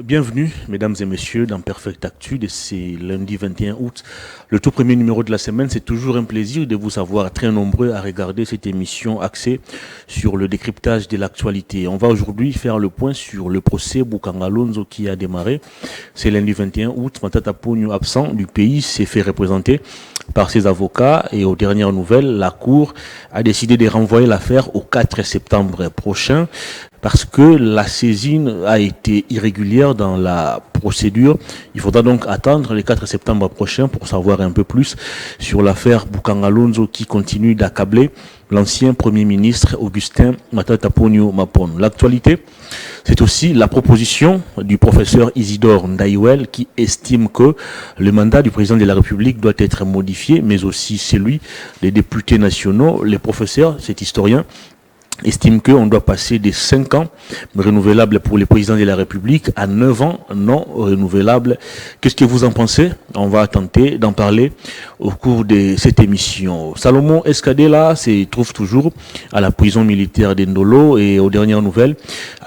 Bienvenue, mesdames et messieurs, dans Perfect Actu de ce lundi 21 août. Le tout premier numéro de la semaine, c'est toujours un plaisir de vous avoir très nombreux à regarder cette émission axée sur le décryptage de l'actualité. On va aujourd'hui faire le point sur le procès Bukanga Lonzo qui a démarré. C'est lundi 21 août. Matata Pogno, absent du pays, s'est fait représenter par ses avocats et aux dernières nouvelles, la Cour a décidé de renvoyer l'affaire au 4 septembre prochain parce que la saisine a été irrégulière dans la procédure. Il faudra donc attendre le 4 septembre prochain pour savoir un peu plus sur l'affaire Bukanga Lonzo qui continue d'accabler l'ancien Premier ministre Augustin Matata Pogno Mapon. L'actualité, c'est aussi la proposition du professeur Isidore Ndaïwel qui estime que le mandat du président de la République doit être modifié, mais aussi celui des députés nationaux. Les professeurs, cet historien, estime qu'on doit passer des 5 ans renouvelables pour les présidents de la République à 9 ans non renouvelables. Qu'est-ce que vous en pensez? On va tenter d'en parler au cours de cette émission. Salomon Escadela se trouve toujours à la prison militaire d'Endolo et aux dernières nouvelles,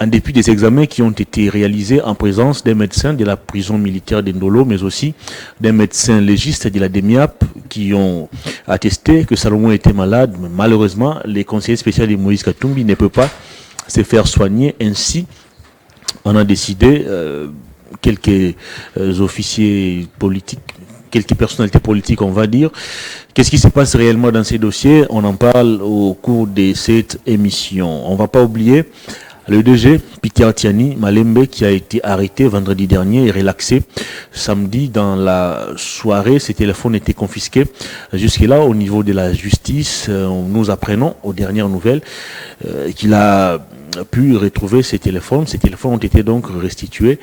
en dépit des examens qui ont été réalisés en présence des médecins de la prison militaire d'Endolo, mais aussi des médecins légistes de la DEMIAP qui ont attesté que Salomon était malade. Mais malheureusement, les conseillers spéciaux de Moïse Katumbi ne peut pas se faire soigner. Ainsi, on a décidé, quelques officiers politiques, quelques personnalités politiques, on va dire. Qu'est-ce qui se passe réellement dans ces dossiers? On en parle au cours de cette émission. On ne va pas oublier le DG Peter Tiani Malembe qui a été arrêté vendredi dernier et relaxé samedi dans la soirée. Ses téléphones étaient confisqués. Jusque-là, au niveau de la justice, nous apprenons aux dernières nouvelles qu'il a pu retrouver ses téléphones. Ces téléphones ont été donc restitués.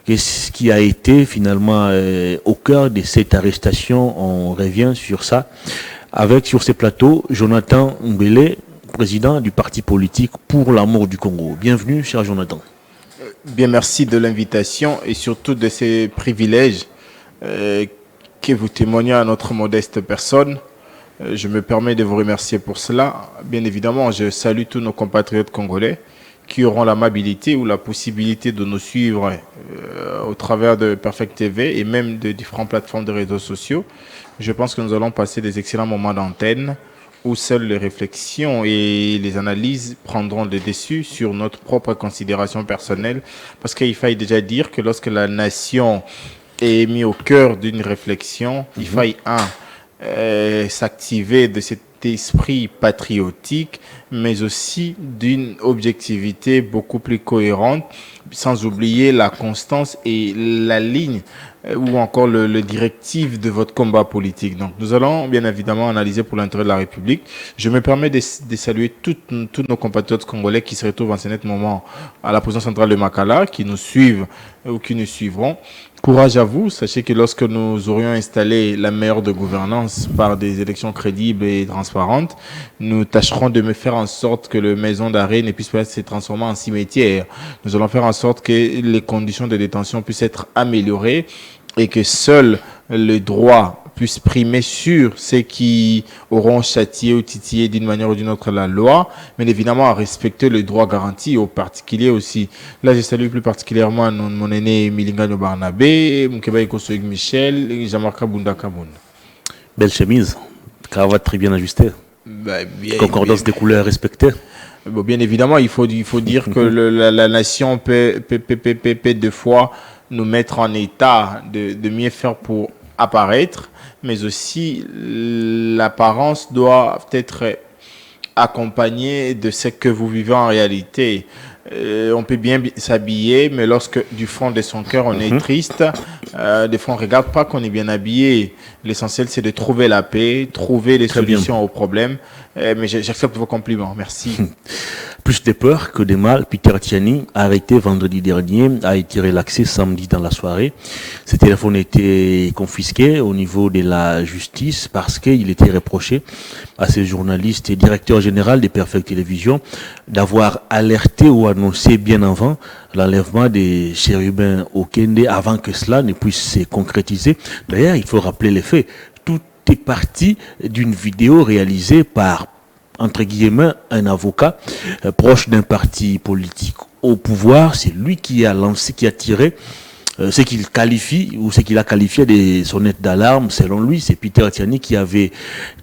Qu'est-ce qui a été finalement au cœur de cette arrestation? On revient sur ça avec, sur ces plateaux, Jonathan Mbele, président du parti politique Pour l'amour du Congo. Bienvenue, cher Jonathan. Bien, merci de l'invitation et surtout de ces privilèges que vous témoignez à notre modeste personne. Je me permets de vous remercier pour cela. Bien évidemment, je salue tous nos compatriotes congolais qui auront l'amabilité ou la possibilité de nous suivre au travers de Perfect TV et même de différentes plateformes de réseaux sociaux. Je pense que nous allons passer des excellents moments d'antenne où seules les réflexions et les analyses prendront le dessus sur notre propre considération personnelle. Parce qu'il faille déjà dire que lorsque la nation est mise au cœur d'une réflexion, il faille s'activer de cet esprit patriotique, mais aussi d'une objectivité beaucoup plus cohérente, sans oublier la constance et la ligne ou encore le directif de votre combat politique. Donc nous allons bien évidemment analyser pour l'intérêt de la République. Je me permets de saluer tous nos compatriotes congolais qui se retrouvent en ce net moment à la prison centrale de Makala, qui nous suivent ou qui nous suivront. Courage à vous. Sachez que lorsque nous aurions installé la meilleure de gouvernance par des élections crédibles et transparentes, nous tâcherons de me faire en sorte que le maison d'arrêt ne puisse pas se transformer en cimetière. Nous allons faire en sorte que les conditions de détention puissent être améliorées et que seul le droit puisse primer sur ceux qui auront châtié ou titillé d'une manière ou d'une autre la loi, mais évidemment à respecter le droit garanti aux particuliers aussi. Là, je salue plus particulièrement mon aîné Milingano Barnabé, Moukebaï Kosoïg Michel et Jean-Marc Kabunda Kaboun. Belle chemise, cravate très bien ajustée. Concordance des couleurs respectée. Bon, bien évidemment, il faut dire que la nation peut de fois nous mettre en état de mieux faire pour apparaître, mais aussi l'apparence doit être accompagnée de ce que vous vivez en réalité. On peut bien s'habiller, mais lorsque du fond de son cœur on est triste, des fois on ne regarde pas qu'on est bien habillé. L'essentiel c'est de trouver la paix, trouver les solutions aux problèmes. Mais j'accepte vos compliments, merci. Plus de peur que de mal, Peter Tiani, arrêté vendredi dernier, a été relaxé samedi dans la soirée. Ses téléphones étaient confisqués au niveau de la justice parce qu'il était reproché à ces journalistes et directeur général de Perfect Télévision d'avoir alerté ou annoncé bien avant l'enlèvement des chérubins au Kende avant que cela ne puisse se concrétiser. D'ailleurs, il faut rappeler les faits. Tout est parti d'une vidéo réalisée par, entre guillemets, un avocat proche d'un parti politique au pouvoir, c'est lui qui a lancé, qui a tiré ce qu'il qualifie ou ce qu'il a qualifié des sonnettes d'alarme. Selon lui, c'est Peter Tiani qui avait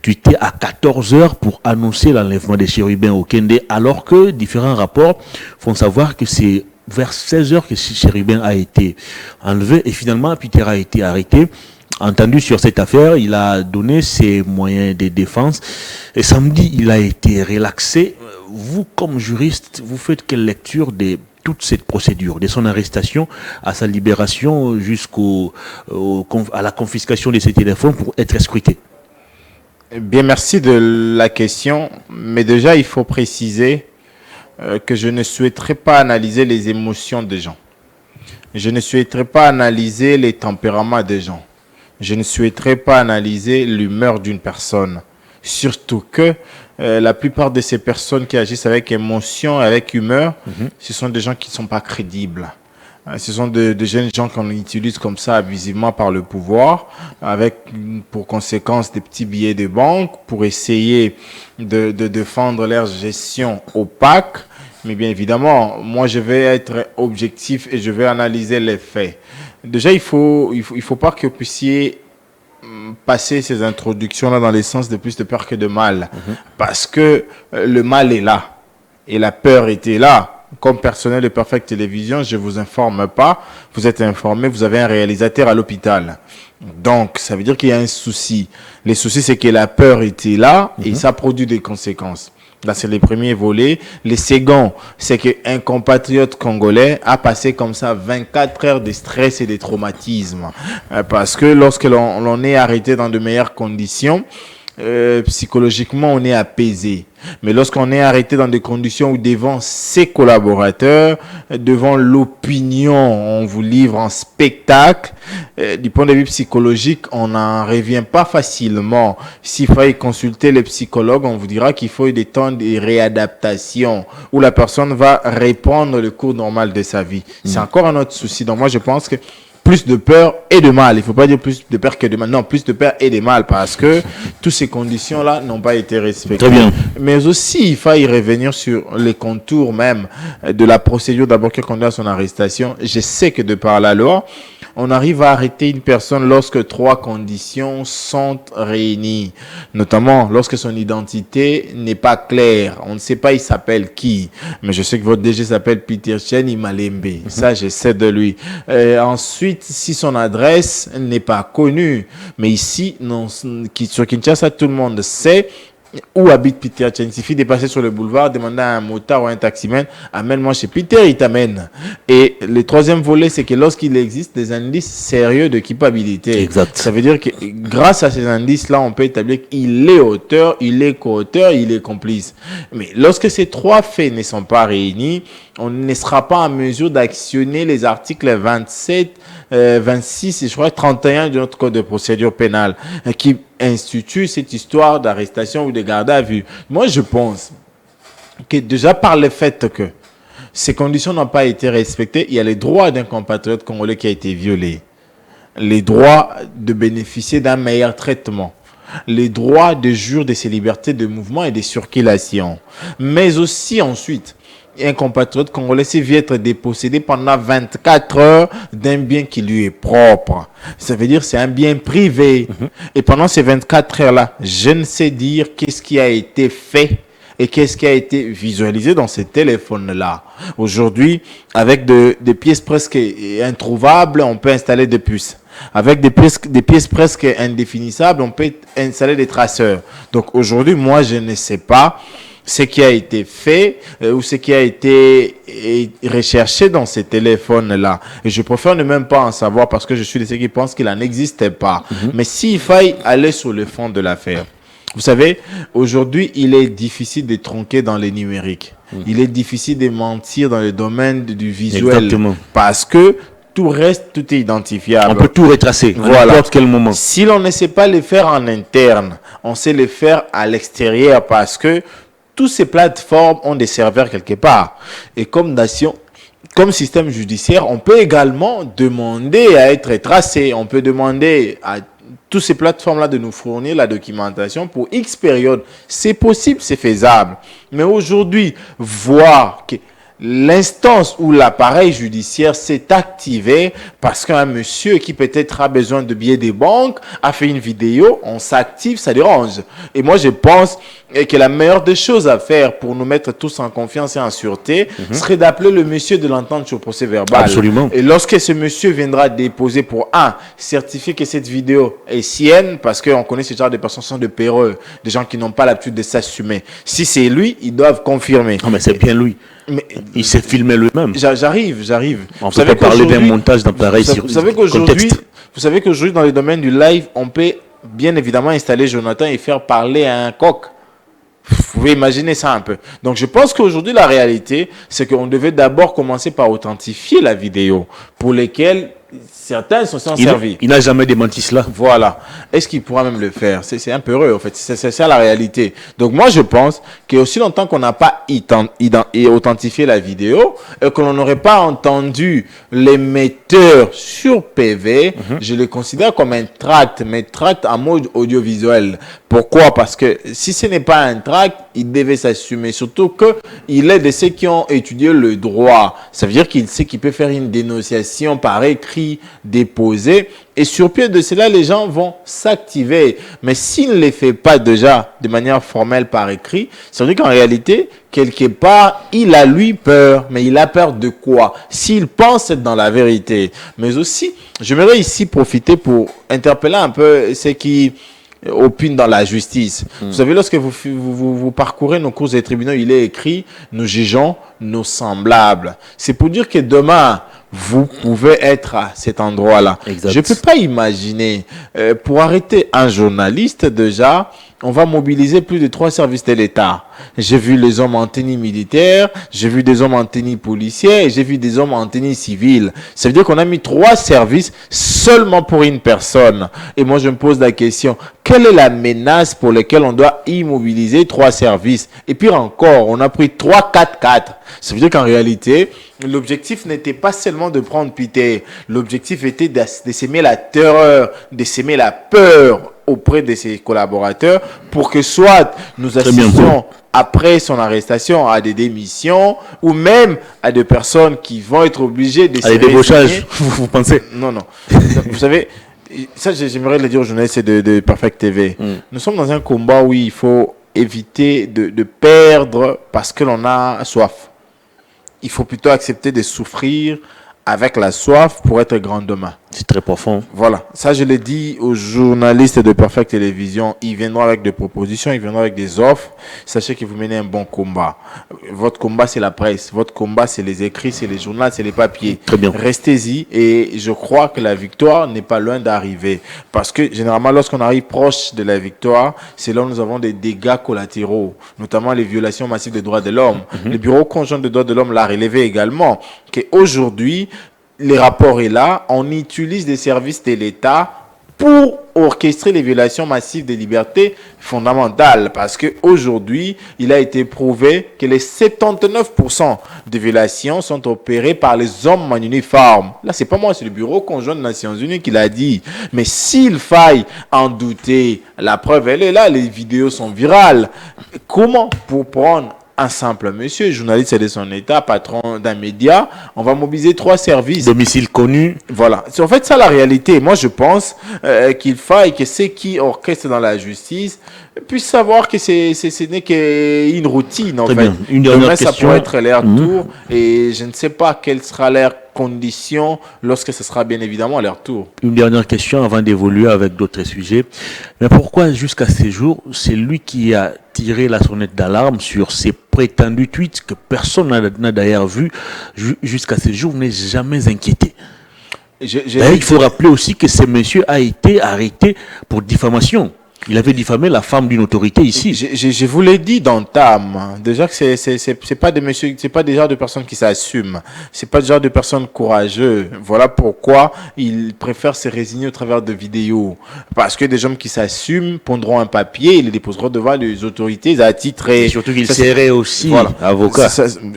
tweeté à 14 heures pour annoncer l'enlèvement des chérubins au Kende, alors que différents rapports font savoir que c'est vers 16 heures que chérubin a été enlevé et finalement Peter a été arrêté. Entendu sur cette affaire, il a donné ses moyens de défense et samedi, il a été relaxé. Vous, comme juriste, vous faites quelle lecture de toute cette procédure, de son arrestation à sa libération à la confiscation de ses téléphones pour être scruté? Bien, merci de la question. Mais déjà, il faut préciser que je ne souhaiterais pas analyser les émotions des gens. Je ne souhaiterais pas analyser les tempéraments des gens. Je ne souhaiterais pas analyser l'humeur d'une personne. Surtout que la plupart de ces personnes qui agissent avec émotion, avec humeur, ce sont des gens qui ne sont pas crédibles. Ce sont de jeunes gens qu'on utilise comme ça abusivement par le pouvoir, avec pour conséquence des petits billets de banque pour essayer de défendre leur gestion opaque. Mais bien évidemment, moi je vais être objectif et je vais analyser les faits. Déjà, il faut pas que vous puissiez passer ces introductions-là dans les sens de plus de peur que de mal. Parce que le mal est là. Et la peur était là. Comme personnel de Perfect Télévision, je ne vous informe pas. Vous êtes informé, vous avez un réalisateur à l'hôpital. Donc, ça veut dire qu'il y a un souci. Le souci, c'est que la peur était là et ça produit des conséquences. Là, c'est les premiers volets. Les seconds, c'est qu'un compatriote congolais a passé comme ça 24 heures de stress et de traumatisme. Parce que lorsque l'on est arrêté dans de meilleures conditions, psychologiquement, on est apaisé. Mais lorsqu'on est arrêté dans des conditions où devant ses collaborateurs, devant l'opinion, on vous livre en spectacle, du point de vue psychologique, on n'en revient pas facilement. S'il fallait consulter les psychologues, on vous dira qu'il faut des temps de réadaptation où la personne va reprendre le cours normal de sa vie. C'est encore un autre souci. Donc moi, je pense que plus de peur et de mal. Il ne faut pas dire plus de peur que de mal. Non, plus de peur et de mal parce que toutes ces conditions-là n'ont pas été respectées. Très bien. Mais aussi, il faut y revenir sur les contours même de la procédure d'abord qui conduit à son arrestation. Je sais que de par la loi, on arrive à arrêter une personne lorsque 3 conditions sont réunies. Notamment lorsque son identité n'est pas claire. On ne sait pas il s'appelle qui. Mais je sais que votre DG s'appelle Peter Tiani Malembe. Ça, je sais de lui. Ensuite, si son adresse n'est pas connue. Mais ici, non, sur Kinshasa, tout le monde sait où habite Peter Tiani. Il suffit de passer sur le boulevard, demander à un motard ou à un taximan, amène-moi chez Peter, il t'amène. Et le troisième volet, c'est que lorsqu'il existe des indices sérieux de culpabilité, Exact. ça veut dire que grâce à ces indices-là, on peut établir qu'il est auteur, il est co-auteur, il est complice. Mais lorsque ces 3 faits ne sont pas réunis, on ne sera pas en mesure d'actionner les articles 27, 26 et je crois 31 de notre code de procédure pénale qui institue cette histoire d'arrestation ou de garde à vue. Moi, je pense que déjà par le fait que ces conditions n'ont pas été respectées, il y a les droits d'un compatriote congolais qui a été violé. Les droits de bénéficier d'un meilleur traitement. Les droits de jour de ses libertés de mouvement et de circulation. Mais aussi ensuite, un compatriote congolais s'est vu être dépossédé pendant 24 heures d'un bien qui lui est propre. Ça veut dire c'est un bien privé. Et pendant ces 24 heures-là, je ne sais dire qu'est-ce qui a été fait et qu'est-ce qui a été visualisé dans ces téléphones-là. Aujourd'hui, avec des pièces presque introuvables, on peut installer des puces. Avec des pièces presque indéfinissables, on peut installer des traceurs. Donc aujourd'hui, moi, je ne sais pas ce qui a été fait ou ce qui a été recherché dans ces téléphones-là. Et je préfère ne même pas en savoir parce que je suis de ceux qui pensent qu'il n'en existait pas. Mais s'il faille aller sur le fond de l'affaire, vous savez, aujourd'hui, il est difficile de tronquer dans les numériques. Il est difficile de mentir dans le domaine du visuel. Exactement. Parce que tout est identifiable. On peut tout retracer à n'importe quel moment. Si l'on ne sait pas le faire en interne, on sait le faire à l'extérieur parce que toutes ces plateformes ont des serveurs quelque part. Et comme nation, comme système judiciaire, on peut également demander à être tracé. On peut demander à toutes ces plateformes-là de nous fournir la documentation pour X période. C'est possible, c'est faisable. Mais aujourd'hui, voir que l'instance ou l'appareil judiciaire s'est activé parce qu'un monsieur qui peut-être a besoin de billets des banques a fait une vidéo, on s'active, ça dérange. Et moi, je pense que la meilleure des choses à faire pour nous mettre tous en confiance et en sûreté serait d'appeler le monsieur de l'entendre sur procès verbal. Absolument. Et lorsque ce monsieur viendra déposer pour certifier que cette vidéo est sienne, parce qu'on connaît ce genre de personnes sont de péreux, des gens qui n'ont pas l'habitude de s'assumer. Si c'est lui, ils doivent confirmer. Non, mais c'est bien lui. Mais Il s'est filmé lui-même. j'arrive. On peut pas parler d'un montage d'appareil sur Vous savez qu'aujourd'hui, dans le domaine du live, on peut bien évidemment installer Jonathan et faire parler à un coq. Vous pouvez imaginer ça un peu. Donc, je pense qu'aujourd'hui, la réalité, c'est qu'on devait d'abord commencer par authentifier la vidéo pour lesquelles certains sont servis. Il n'a jamais démenti cela. Voilà. Est-ce qu'il pourra même le faire? C'est un peu heureux, en fait. C'est ça la réalité. Donc, moi, je pense qu'aussi longtemps qu'on n'a pas authentifié la vidéo et que l'on n'aurait pas entendu l'émetteur sur PV, je le considère comme un tract, mais tract en mode audiovisuel. Pourquoi? Parce que si ce n'est pas un tract, il devait s'assumer. Surtout qu'il est de ceux qui ont étudié le droit. Ça veut dire qu'il sait qu'il peut faire une dénonciation par écrit, déposée. Et sur pied de cela, les gens vont s'activer. Mais s'il ne les fait pas déjà de manière formelle par écrit, ça veut dire qu'en réalité, quelque part, il a lui peur. Mais il a peur de quoi? S'il pense être dans la vérité. Mais aussi, j'aimerais ici profiter pour interpeller un peu ceux qui opinent dans la justice. Vous savez, lorsque vous parcourez nos cours des tribunaux, il est écrit « Nous jugeons nos semblables ». C'est pour dire que demain, vous pouvez être à cet endroit-là. Je ne peux pas imaginer, pour arrêter un journaliste déjà, on va mobiliser plus de 3 services de l'État. J'ai vu les hommes en tenue militaire, j'ai vu des hommes en tenue policière et j'ai vu des hommes en tenue civile. Ça veut dire qu'on a mis 3 services seulement pour une personne. Et moi, je me pose la question, quelle est la menace pour laquelle on doit immobiliser 3 services? Et puis encore, on a pris 3 4-4. Ça veut dire qu'en réalité, l'objectif n'était pas seulement de prendre pitié. L'objectif était de s'aimer la terreur, de s'aimer la peur auprès de ses collaborateurs pour que soit nous assistions après son arrestation à des démissions ou même à des personnes qui vont être obligées de se résigner. À des débauchages, vous pensez? Non. Vous savez, ça j'aimerais le dire aux journalistes de Perfect TV. Nous sommes dans un combat où il faut éviter de perdre parce que l'on a soif. Il faut plutôt accepter de souffrir avec la soif pour être grand demain. C'est très profond. Voilà. Ça, je l'ai dit aux journalistes de Perfect Télévision. Ils viendront avec des propositions, ils viendront avec des offres. Sachez que vous menez un bon combat. Votre combat, c'est la presse. Votre combat, c'est les écrits, c'est les journaux, c'est les papiers. Très bien. Restez-y et je crois que la victoire n'est pas loin d'arriver. Parce que généralement, lorsqu'on arrive proche de la victoire, c'est là où nous avons des dégâts collatéraux, notamment les violations massives des droits de l'homme. Le Bureau conjoint des droits de l'homme l'a relevé également, qu'aujourd'hui, les rapports est là, on utilise des services de l'État pour orchestrer les violations massives des libertés fondamentales. Parce qu'aujourd'hui, il a été prouvé que les 79% des violations sont opérées par les hommes en uniforme. Là, c'est pas moi, c'est le Bureau conjoint des Nations Unies qui l'a dit. Mais s'il faille en douter, la preuve, elle est là, les vidéos sont virales. Comment pour prendre un simple monsieur, journaliste de son état, patron d'un média, on va mobiliser 3 services. Domicile connu. Voilà. C'est en fait ça la réalité. Moi, je pense qu'il faille que ceux qui orchestrent dans la justice puissent savoir que ce n'est qu'une routine. En fait. Bien. Une dernière question. Ça pourrait être leur tour et je ne sais pas quelle sera leur condition lorsque ce sera bien évidemment leur tour. Une dernière question avant d'évoluer avec d'autres sujets. Mais pourquoi jusqu'à ces jours, c'est lui qui a tiré la sonnette d'alarme sur ces prétendus tweets que personne n'a d'ailleurs vu jusqu'à ces jours, n'est jamais inquiété? Il faut rappeler aussi que ce monsieur a été arrêté pour diffamation. Il avait diffamé la femme d'une autorité ici. Je vous l'ai dit d'entame. Déjà que c'est pas des messieurs, c'est pas des genres de personnes qui s'assument. C'est pas des genres de personnes courageux. Voilà pourquoi ils préfèrent se résigner au travers de vidéos. Parce que des hommes qui s'assument prendront un papier, ils le déposeront devant les autorités attitrées. Et surtout qu'ils seraient aussi avocats.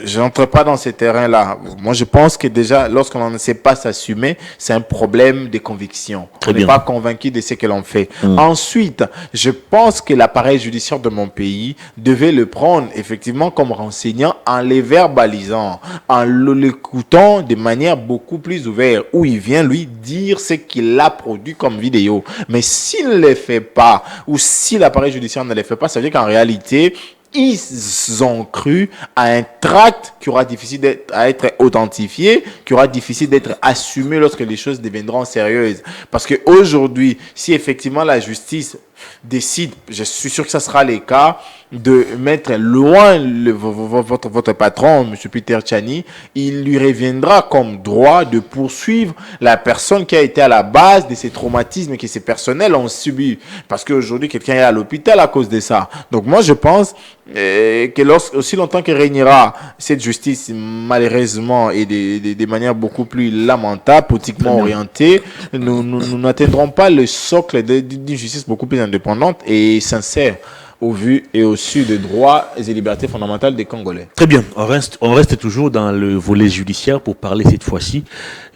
Je n'entre pas dans ces terrains-là. Moi, je pense que déjà, lorsqu'on ne sait pas s'assumer, c'est un problème de conviction. On n'est pas convaincu de ce que l'on fait. Ensuite, Je pense que l'appareil judiciaire de mon pays devait le prendre effectivement comme renseignant en les verbalisant, en l'écoutant de manière beaucoup plus ouverte, où il vient lui dire ce qu'il a produit comme vidéo. Mais s'il ne les fait pas, ou si l'appareil judiciaire ne les fait pas, ça veut dire qu'en réalité, ils ont cru à un tract qui aura difficile à être authentifié, qui aura difficile d'être assumé lorsque les choses deviendront sérieuses. Parce que aujourd'hui, si effectivement la justice décide, je suis sûr que ça sera le cas, de mettre loin votre patron, M. Peter Tchani, il lui reviendra comme droit de poursuivre la personne qui a été à la base de ces traumatismes que ces personnels ont subis. Parce qu'aujourd'hui, quelqu'un est à l'hôpital à cause de ça. Donc moi, je pense que aussi longtemps que régnera cette justice, malheureusement, et de manière beaucoup plus lamentable, politiquement orientée, nous n'atteindrons pas le socle d'une justice beaucoup plus indépendante et sincère au vu et au su des droits et libertés fondamentales des Congolais. Très bien, on reste toujours dans le volet judiciaire pour parler cette fois-ci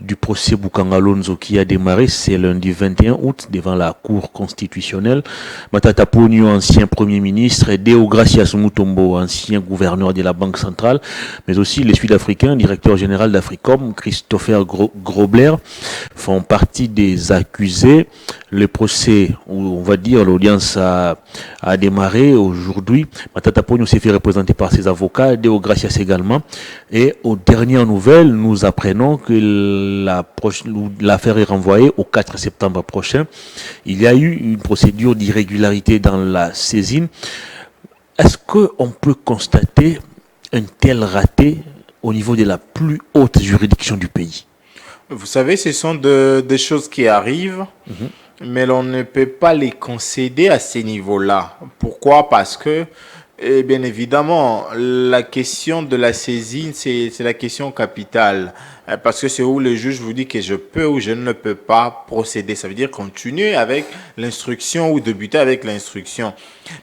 du procès Bukanga Lonzo qui a démarré, c'est lundi 21 août devant la Cour constitutionnelle. Matata Ponyo, ancien Premier ministre, et Deogracias Mutombo, ancien gouverneur de la Banque centrale, mais aussi les Sud-Africains, directeur général d'Africom, Christopher Grobler, font partie des accusés. Le procès, on va dire, l'audience a démarré aujourd'hui. Matata Ponyo s'est fait représenter par ses avocats, Deogracias également. Et aux dernières nouvelles, nous apprenons que l'affaire est renvoyée au 4 septembre prochain. Il y a eu une procédure d'irrégularité dans la saisine. Est-ce qu'on peut constater un tel raté au niveau de la plus haute juridiction du pays? Vous savez, ce sont des choses qui arrivent. Mais l'on ne peut pas les concéder à ces niveaux-là. Pourquoi? Parce que, bien évidemment, la question de la saisine, c'est la question capitale. Parce que c'est où le juge vous dit que je peux ou je ne peux pas procéder. Ça veut dire continuer avec l'instruction ou débuter avec l'instruction.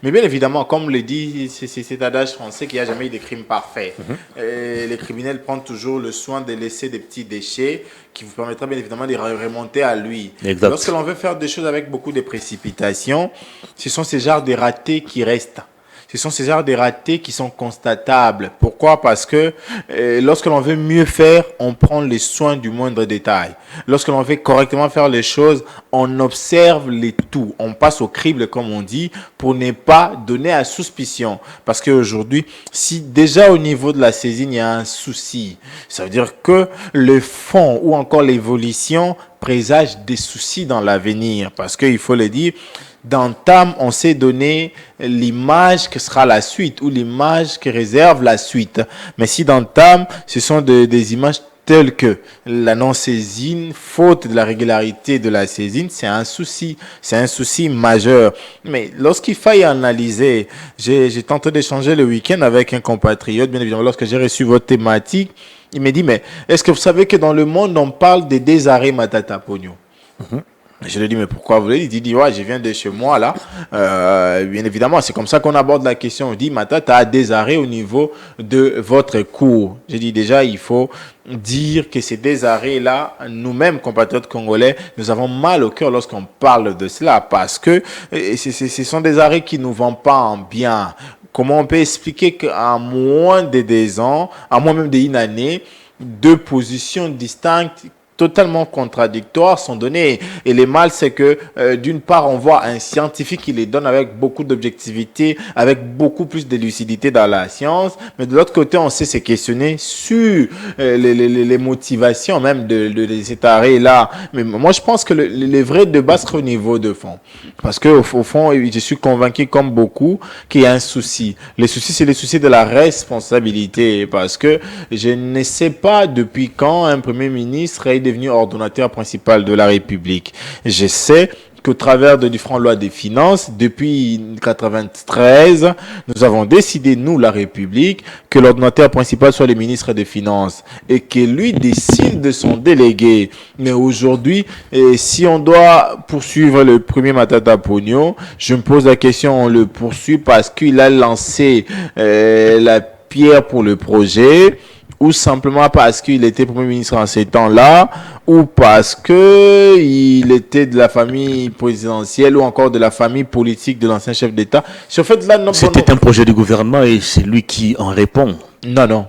Mais bien évidemment, comme le dit cet adage français, qu'il n'y a jamais eu de crime parfait. Les criminels prennent toujours le soin de laisser des petits déchets qui vous permettra bien évidemment de remonter à lui. Exact. Lorsque l'on veut faire des choses avec beaucoup de précipitation, ce sont ces genres de ratés qui restent. Ce sont ces genres de ratés qui sont constatables. Pourquoi? Parce que lorsque l'on veut mieux faire, on prend les soins du moindre détail. Lorsque l'on veut correctement faire les choses, on observe les tout. On passe au crible, comme on dit, pour ne pas donner à suspicion. Parce qu'aujourd'hui, si déjà au niveau de la saisine, il y a un souci, ça veut dire que le fond ou encore l'évolution présage des soucis dans l'avenir. Parce qu'il faut le dire, dans TAM, on s'est donné l'image que sera la suite ou l'image que réserve la suite. Mais si dans TAM, ce sont des images telles que la non-saisine, faute de la régularité de la saisine, c'est un souci majeur. Mais lorsqu'il faille analyser, j'ai tenté d'échanger le week-end avec un compatriote, bien évidemment, lorsque j'ai reçu votre thématique, il m'a dit, mais est-ce que vous savez que dans le monde, on parle des désarrêts Matata Ponyo? Je lui ai dit, mais pourquoi vous l'avez dit? Il dit, ouais, je viens de chez moi, là. Bien évidemment, c'est comme ça qu'on aborde la question. On dit, Matata a des arrêts au niveau de votre cours. J'ai dit, déjà, il faut dire que ces désarrêts-là, nous-mêmes, compatriotes congolais, nous avons mal au cœur lorsqu'on parle de cela, parce que ce sont des arrêts qui ne nous vont pas en bien. Comment on peut expliquer qu'à moins de 2 ans, à moins même d'une année, 2 positions distinctes totalement contradictoires sont données. Et le mal, c'est que d'une part, on voit un scientifique qui les donne avec beaucoup d'objectivité, avec beaucoup plus de lucidité dans la science, mais de l'autre côté, on sait se questionner sur les motivations même de cet arrêt-là. Mais moi, je pense que le vrai débat sera au niveau de fond. Parce que au fond, je suis convaincu, comme beaucoup, qu'il y a un souci. Le souci, c'est le souci de la responsabilité. Parce que je ne sais pas depuis quand un Premier ministre est devenu ordonnateur principal de la République. Je sais qu'au travers de différentes lois des finances, depuis 1993, nous avons décidé, nous, la République, que l'ordonnateur principal soit le ministre des Finances et que lui décide de son délégué. Mais aujourd'hui, si on doit poursuivre le premier Matata Ponyo, je me pose la question, on le poursuit parce qu'il a lancé la pierre pour le projet, ou simplement parce qu'il était Premier ministre en ces temps-là, ou parce que il était de la famille présidentielle, ou encore de la famille politique de l'ancien chef d'État. Sur fait, là, C'était un projet du gouvernement et c'est lui qui en répond. Non.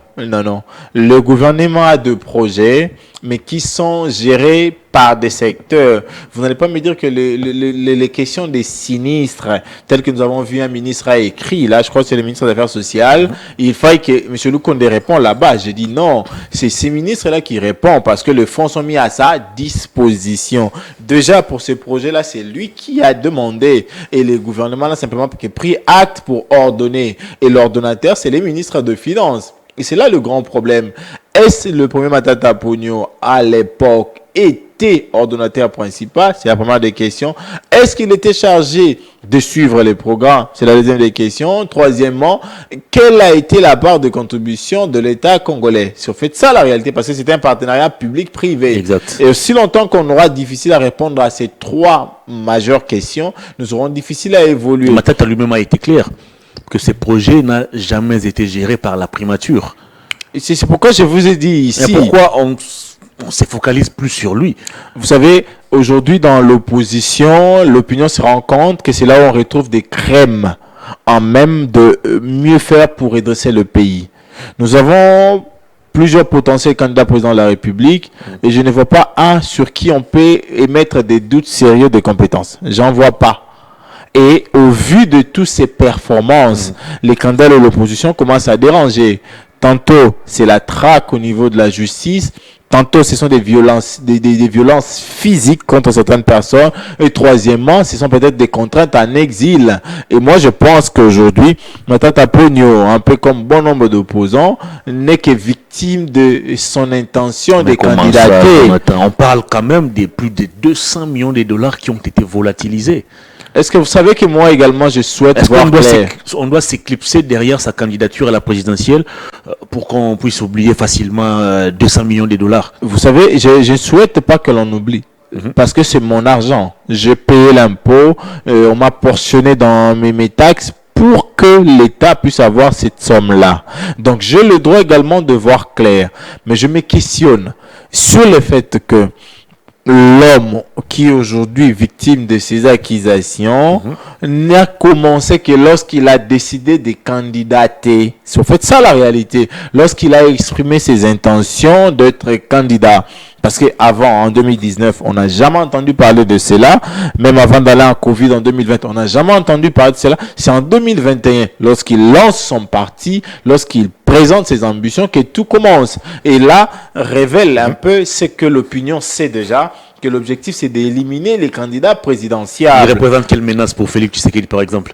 Le gouvernement a deux projets, mais qui sont gérés par des secteurs. Vous n'allez pas me dire que les questions des sinistres, telles que nous avons vu un ministre a écrit, là, je crois que c'est le ministre des Affaires sociales, il faille que M. Lukonde réponde là-bas. Je dis non, c'est ces ministres-là qui répondent parce que les fonds sont mis à sa disposition. Déjà, pour ce projet-là, c'est lui qui a demandé et le gouvernement, là, simplement qui a pris acte pour ordonner. Et l'ordonnateur, c'est les ministres de Finances. Et c'est là le grand problème. Est-ce le premier Matata Ponyo, à l'époque, était ordonnateur principal? C'est la première des questions. Est-ce qu'il était chargé de suivre les programmes? C'est la deuxième des questions. Troisièmement, quelle a été la part de contribution de l'État congolais? C'est en fait ça la réalité, parce que c'était un partenariat public-privé. Exact. Et aussi longtemps qu'on aura difficile à répondre à ces trois majeures questions, nous aurons difficile à évoluer. Matata lui-même a été clair que ce projet n'a jamais été géré par la primature. Et c'est pourquoi je vous ai dit ici. Et pourquoi on se focalise plus sur lui? Vous savez, aujourd'hui dans l'opposition, l'opinion se rend compte que c'est là où on retrouve des crèmes en même de mieux faire pour redresser le pays. Nous avons plusieurs potentiels candidats président de la République et je ne vois pas un sur qui on peut émettre des doutes sérieux de compétences. J'en vois pas. Et au vu de toutes ces performances, les candidats de l'opposition commencent à déranger. Tantôt, c'est la traque au niveau de la justice. Tantôt, ce sont des violences, des violences physiques contre certaines personnes. Et troisièmement, ce sont peut-être des contraintes en exil. Et moi, je pense qu'aujourd'hui, Matata Ponyo, un peu comme bon nombre d'opposants, n'est que victime de son intention de candidater. On parle quand même de plus de 200 millions de dollars qui ont été volatilisés. Est-ce que vous savez que moi également, je souhaite voir clair? On doit s'éclipser derrière sa candidature à la présidentielle pour qu'on puisse oublier facilement 200 millions de dollars. Vous savez, je ne souhaite pas que l'on oublie. Parce que c'est mon argent. J'ai payé l'impôt, on m'a portionné dans mes taxes pour que l'État puisse avoir cette somme-là. Donc, j'ai le droit également de voir clair. Mais je me questionne sur le fait que l'homme qui est aujourd'hui victime de ces accusations n'a commencé que lorsqu'il a décidé de candidater. C'est en fait ça la réalité. Lorsqu'il a exprimé ses intentions d'être candidat. Parce qu'avant, en 2019, on n'a jamais entendu parler de cela. Même avant d'aller en Covid en 2020, on n'a jamais entendu parler de cela. C'est en 2021, lorsqu'il lance son parti, lorsqu'il présente ses ambitions, que tout commence. Et là, révèle un peu ce que l'opinion sait déjà, que l'objectif, c'est d'éliminer les candidats présidentiels. Il représente quelle menace pour Félix Tshisekedi, par exemple?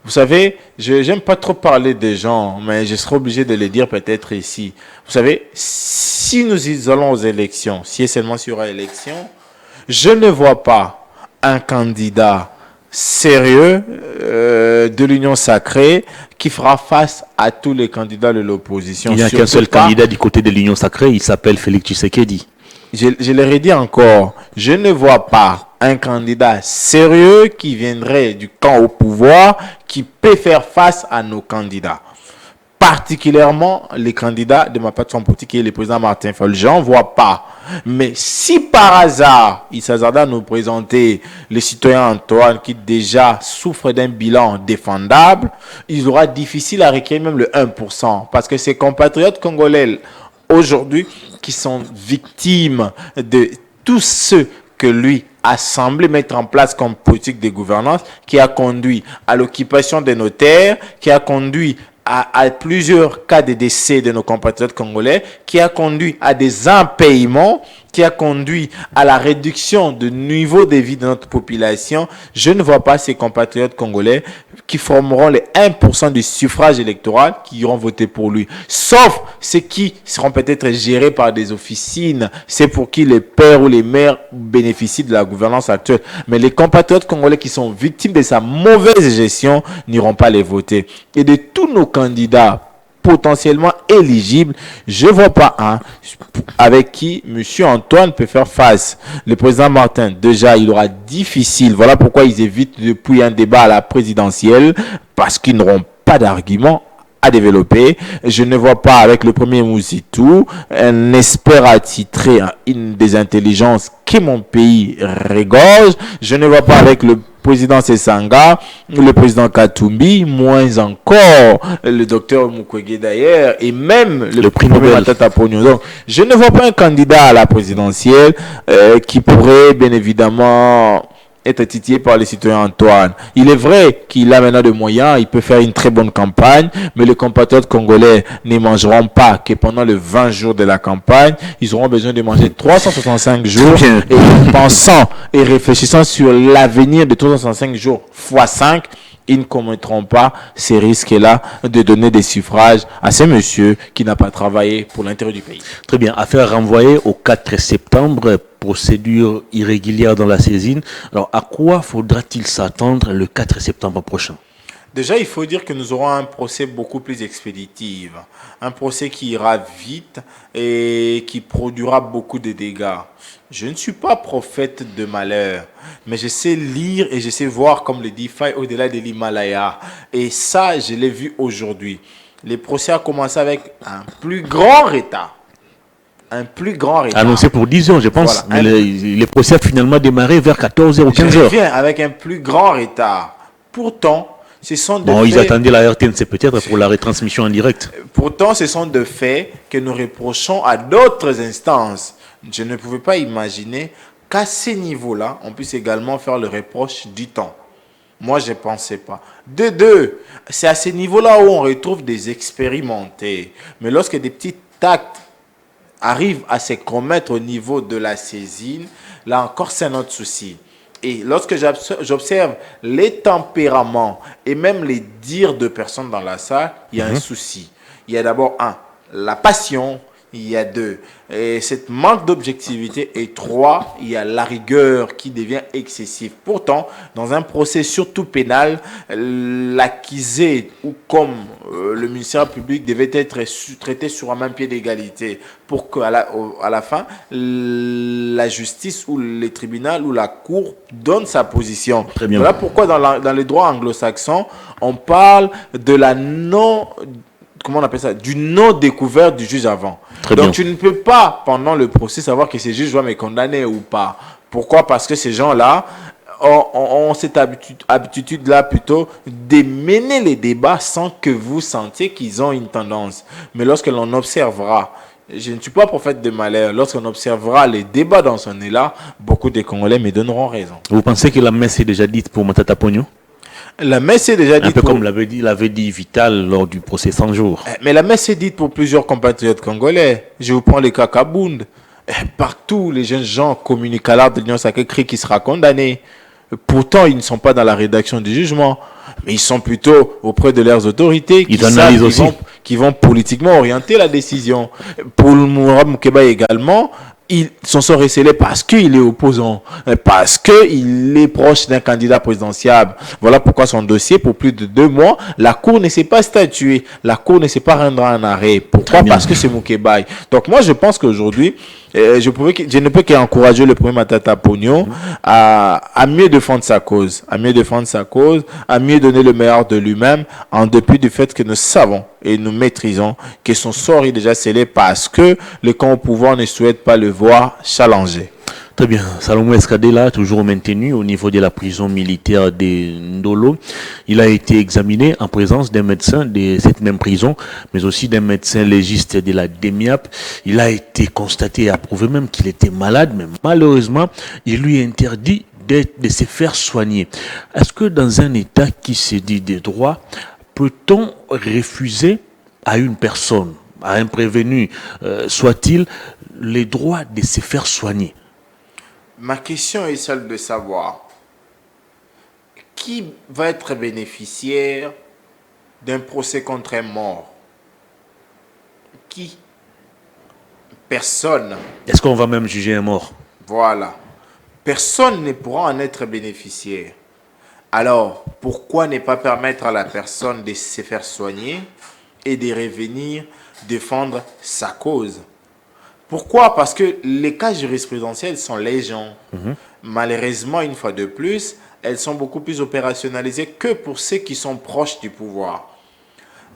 Vous savez, je n'aime pas trop parler des gens, mais je serai obligé de le dire peut-être ici. Vous savez, si nous allons aux élections, si et seulement s'il y aura élection, je ne vois pas un candidat sérieux de l'Union sacrée qui fera face à tous les candidats de l'opposition. Il n'y a qu'un seul candidat du côté de l'Union sacrée, il s'appelle Félix Tshisekedi. Je le redis encore, je ne vois pas un candidat sérieux qui viendrait du camp au pouvoir qui peut faire face à nos candidats. Particulièrement les candidats de ma plateforme politique qui est le président Martin Fayulu. Je n'en vois pas. Mais si par hasard, il s'hasarde à nous présenter le citoyen Antoine qui déjà souffre d'un bilan défendable, il aura difficile à recueillir même le 1%. Parce que ses compatriotes congolais aujourd'hui qui sont victimes de tous ceux que lui a semblé mettre en place comme politique de gouvernance, qui a conduit à l'occupation des notaires, qui a conduit à plusieurs cas de décès de nos compatriotes congolais, qui a conduit à des impayements, qui a conduit à la réduction du niveau de vie de notre population. Je ne vois pas ces compatriotes congolais qui formeront les 1% du suffrage électoral qui iront voter pour lui. Sauf ceux qui seront peut-être gérés par des officines. C'est pour qui les pères ou les mères bénéficient de la gouvernance actuelle. Mais les compatriotes congolais qui sont victimes de sa mauvaise gestion n'iront pas les voter. Et de tous nos candidats potentiellement éligibles, je ne vois pas un avec qui M. Antoine peut faire face. Le président Martin, déjà, il aura difficile. Voilà pourquoi ils évitent depuis un débat à la présidentielle, parce qu'ils n'auront pas d'argument à développer. Je ne vois pas avec le premier Mouzitou un expert attitré, une des intelligences que mon pays regorge. Je ne vois pas avec le président Sessanga, le président Katumbi, moins encore le docteur Mukwege d'ailleurs, et même le prix premier Nobel. Matata Ponyo. Donc, je ne vois pas un candidat à la présidentielle qui pourrait bien évidemment être titillé par les citoyens Antoine. Il est vrai qu'il a maintenant des moyens, il peut faire une très bonne campagne, mais les compatriotes congolais ne mangeront pas que pendant les 20 jours de la campagne, ils auront besoin de manger 365 jours. Et en pensant et réfléchissant sur l'avenir de 365 jours x 5, ils ne commettront pas ces risques-là de donner des suffrages à ce monsieur qui n'a pas travaillé pour l'intérêt du pays. Très bien. Affaire renvoyée au 4 septembre, procédure irrégulière dans la saisine. Alors, à quoi faudra-t-il s'attendre le 4 septembre prochain? Déjà, il faut dire que nous aurons un procès beaucoup plus expéditif. Un procès qui ira vite et qui produira beaucoup de dégâts. Je ne suis pas prophète de malheur, mais je sais lire et je sais voir, comme le dit Faye, au-delà de l'Himalaya. Et ça, je l'ai vu aujourd'hui. Les procès ont commencé avec un plus grand retard. Un plus grand retard. Annoncé pour 10 heures, je pense. Voilà. Mais les procès ont finalement démarré vers 14h ou 15h. Je reviens avec un plus grand retard. Pourtant, ce sont des Bon, ils faits... attendaient la RTNC peut-être pour la retransmission en direct. Pourtant, ce sont des faits que nous reprochons à d'autres instances. Je ne pouvais pas imaginer qu'à ce niveau-là, on puisse également faire le reproche du temps. Moi, je ne pensais pas. De deux, c'est à ce niveau-là où on retrouve des expérimentés. Mais lorsque des petits actes arrivent à se commettre au niveau de la saisine, là encore, c'est un autre souci. Et lorsque j'observe les tempéraments et même les dires de personnes dans la salle, il y a un souci. Il y a d'abord la passion. Il y a deux, et cette manque d'objectivité. Et trois, il y a la rigueur qui devient excessive. Pourtant, dans un procès surtout pénal, l'accusé ou comme le ministère public devait être traité sur un même pied d'égalité pour qu'à la fin, la justice ou le tribunal ou la cour donne sa position. Très bien. Voilà pourquoi dans les droits anglo-saxons, on parle de la comment on appelle ça, du non-découvert du juge avant. Très Donc bien. tu ne peux pas, pendant le procès, savoir que ce juge va me condamner ou pas. Pourquoi? Parce que ces gens-là ont cette habitude-là plutôt de mener les débats sans que vous sentiez qu'ils ont une tendance. Mais lorsque l'on observera, je ne suis pas prophète de malheur, lorsqu'on observera les débats dans son élan, beaucoup de Congolais me donneront raison. Vous pensez que la messe est déjà dite pour Matata Ponyo? La messe est déjà dite. Un peu comme l'avait dit Vital lors du procès 100 jours. Mais la messe est dite pour plusieurs compatriotes congolais. Je vous prends les cas Kabound. Partout, les jeunes gens communiquent à l'art de l'Union sacrée qui sera condamné. Pourtant, ils ne sont pas dans la rédaction du jugement, mais ils sont plutôt auprès de leurs autorités qui analysent aussi. qui vont politiquement orienter la décision. Pour le Mourad Moukeba également, ils s'en sont recélés parce qu'il est opposant, parce qu'il est proche d'un candidat présidentiable. Voilà pourquoi son dossier, pour plus de 2 mois, la Cour ne s'est pas statuée, la Cour ne s'est pas rendre un arrêt. Pourquoi? Parce que c'est Moukeba. Donc moi, je pense qu'aujourd'hui, je ne peux qu'encourager le premier Matata Ponyo à mieux défendre sa cause, à mieux donner le meilleur de lui-même, en dépit du fait que nous savons et nous maîtrisons que son sort est déjà scellé parce que le camp au pouvoir ne souhaite pas le voir challenger. Très bien. Salomon Escadela, toujours maintenu au niveau de la prison militaire de Ndolo. Il a été examiné en présence d'un médecin de cette même prison, mais aussi d'un médecin légiste de la DEMIAP. Il a été constaté et approuvé même qu'il était malade, mais malheureusement, il lui est interdit de se faire soigner. Est-ce que dans un État qui se dit des droits, peut-on refuser à une personne, à un prévenu, soit-il, les droits de se faire soigner? Ma question est celle de savoir qui va être bénéficiaire d'un procès contre un mort? Qui? Personne. Est-ce qu'on va même juger un mort? Voilà. Personne ne pourra en être bénéficiaire. Alors, pourquoi ne pas permettre à la personne de se faire soigner et de revenir défendre sa cause? Pourquoi? Parce que les cas jurisprudentiels sont légion. Malheureusement, une fois de plus, elles sont beaucoup plus opérationnalisées que pour ceux qui sont proches du pouvoir.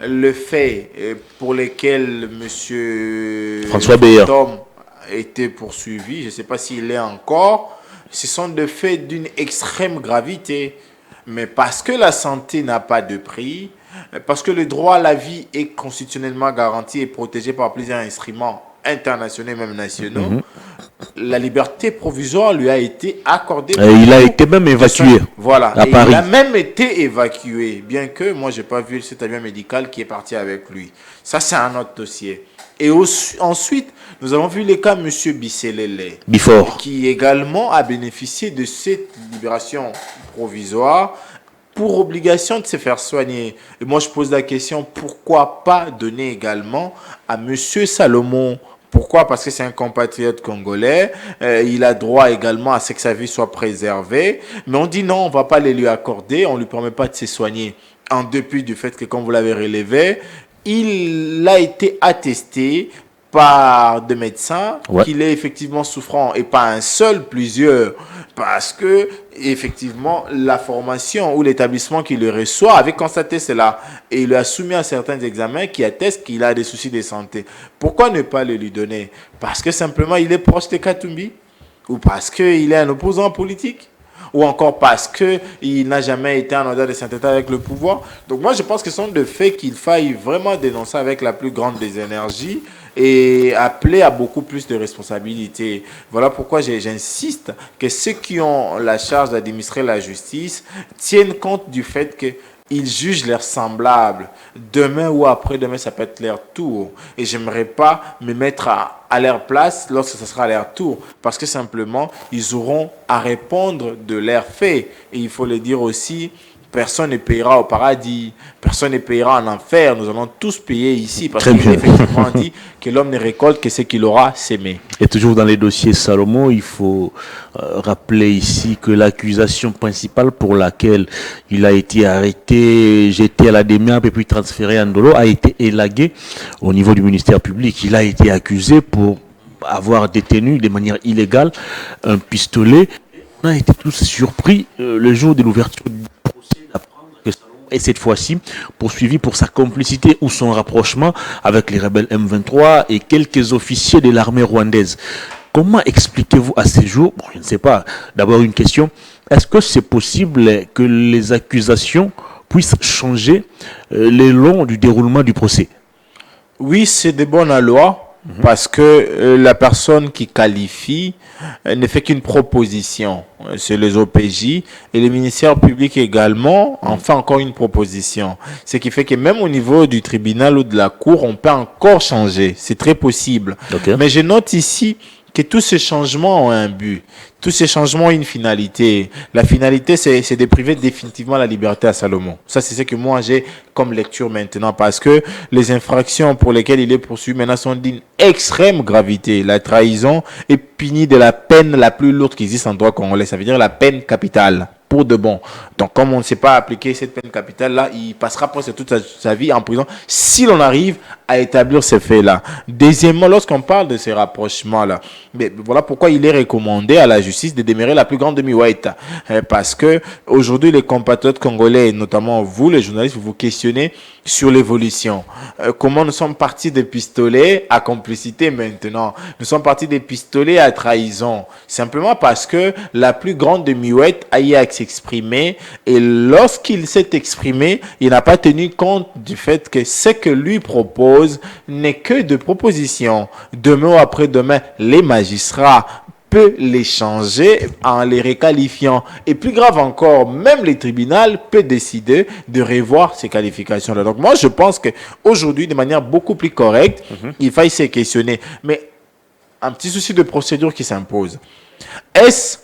le fait pour lesquels monsieur François Beyer Tom était poursuivi, je ne sais pas s'il est encore, ce sont des faits d'une extrême gravité. Mais parce que la santé n'a pas de prix, parce que le droit à la vie est constitutionnellement garanti et protégé par plusieurs instruments internationaux et même nationaux, la liberté provisoire lui a été accordée. Et il a été même évacué voilà, à Paris. Il a même été évacué, bien que moi, je n'ai pas vu cet avion médical qui est parti avec lui. Ça, c'est un autre dossier. Et ensuite, nous avons vu les cas de M. Bisselele, qui également a bénéficié de cette libération provisoire pour obligation de se faire soigner. Et moi, je pose la question, pourquoi pas donner également à M. Salomon? Pourquoi? Parce que c'est un compatriote congolais. Il a droit également à ce que sa vie soit préservée. Mais on dit non, on ne va pas les lui accorder. On ne lui permet pas de se soigner. En dépit du fait que, comme vous l'avez relevé, il a été attesté par des médecins qu'il est effectivement souffrant, et pas un seul, plusieurs, parce que effectivement la formation ou l'établissement qui le reçoit avait constaté cela et il lui a soumis à certains examens qui attestent qu'il a des soucis de santé. Pourquoi ne pas le lui donner? Parce que simplement il est proche de Katumbi, ou parce qu'il est un opposant politique, ou encore parce qu'il n'a jamais été en odeur de sainteté avec le pouvoir. Donc moi je pense que ce sont des faits qu'il faille vraiment dénoncer avec la plus grande des énergies et appeler à beaucoup plus de responsabilités. Voilà pourquoi j'insiste que ceux qui ont la charge d'administrer la justice tiennent compte du fait qu'ils jugent leurs semblables. Demain ou après-demain, ça peut être leur tour. Et j'aimerais pas me mettre à leur place lorsque ce sera leur tour. Parce que simplement, ils auront à répondre de leurs faits. Et il faut le dire aussi, personne ne payera au paradis, personne ne payera en enfer. Nous allons tous payer ici parce qu'il est effectivement dit que l'homme ne récolte que ce qu'il aura sémé. Et toujours dans les dossiers Salomon, il faut rappeler ici que l'accusation principale pour laquelle il a été arrêté, jeté à la démiap et puis transféré à Ndolo a été élaguée au niveau du ministère public. Il a été accusé pour avoir détenu de manière illégale un pistolet. On a été tous surpris le jour de l'ouverture du procès d'apprendre que Salomon est cette fois-ci poursuivi pour sa complicité ou son rapprochement avec les rebelles M23 et quelques officiers de l'armée rwandaise. Comment expliquez-vous à ces jours, bon, je ne sais pas, d'abord une question, est-ce que c'est possible que les accusations puissent changer le long du déroulement du procès? Oui, c'est de bonne loi. Parce que la personne qui qualifie ne fait qu'une proposition. C'est les OPJ et le ministère public également en fait encore une proposition. Ce qui fait que même au niveau du tribunal ou de la cour, on peut encore changer. C'est très possible. Mais je note ici que tous ces changements ont un but. Tous ces changements ont une finalité. La finalité, c'est de priver définitivement la liberté à Salomon. Ça, c'est ce que moi, j'ai comme lecture maintenant. Parce que les infractions pour lesquelles il est poursuivi maintenant sont d'une extrême gravité. La trahison est punie de la peine la plus lourde qui existe en droit congolais. Ça veut dire la peine capitale. Pour de bon. Donc, comme on ne sait pas appliquer cette peine capitale-là, il passera presque toute sa vie en prison si l'on arrive à établir ces faits-là. Deuxièmement, lorsqu'on parle de ces rapprochements-là, voilà pourquoi il est recommandé à la justice de demeurer la plus grande demi-ouate. Parce que aujourd'hui, les compatriotes congolais, notamment vous, les journalistes, vous vous questionnez sur l'évolution. Comment nous sommes partis des pistolets à complicité maintenant? Nous sommes partis des pistolets à trahison. Simplement parce que la plus grande demi-ouate a eu à s'exprimer et lorsqu'il s'est exprimé, il n'a pas tenu compte du fait que ce que lui propose n'est que de propositions. Demain ou après-demain, les magistrats peut les changer en les requalifiant. Et plus grave encore, même les tribunaux peuvent décider de revoir ces qualifications-là. Donc moi, je pense qu'aujourd'hui, de manière beaucoup plus correcte, il faille se questionner. Mais un petit souci de procédure qui s'impose. Est-ce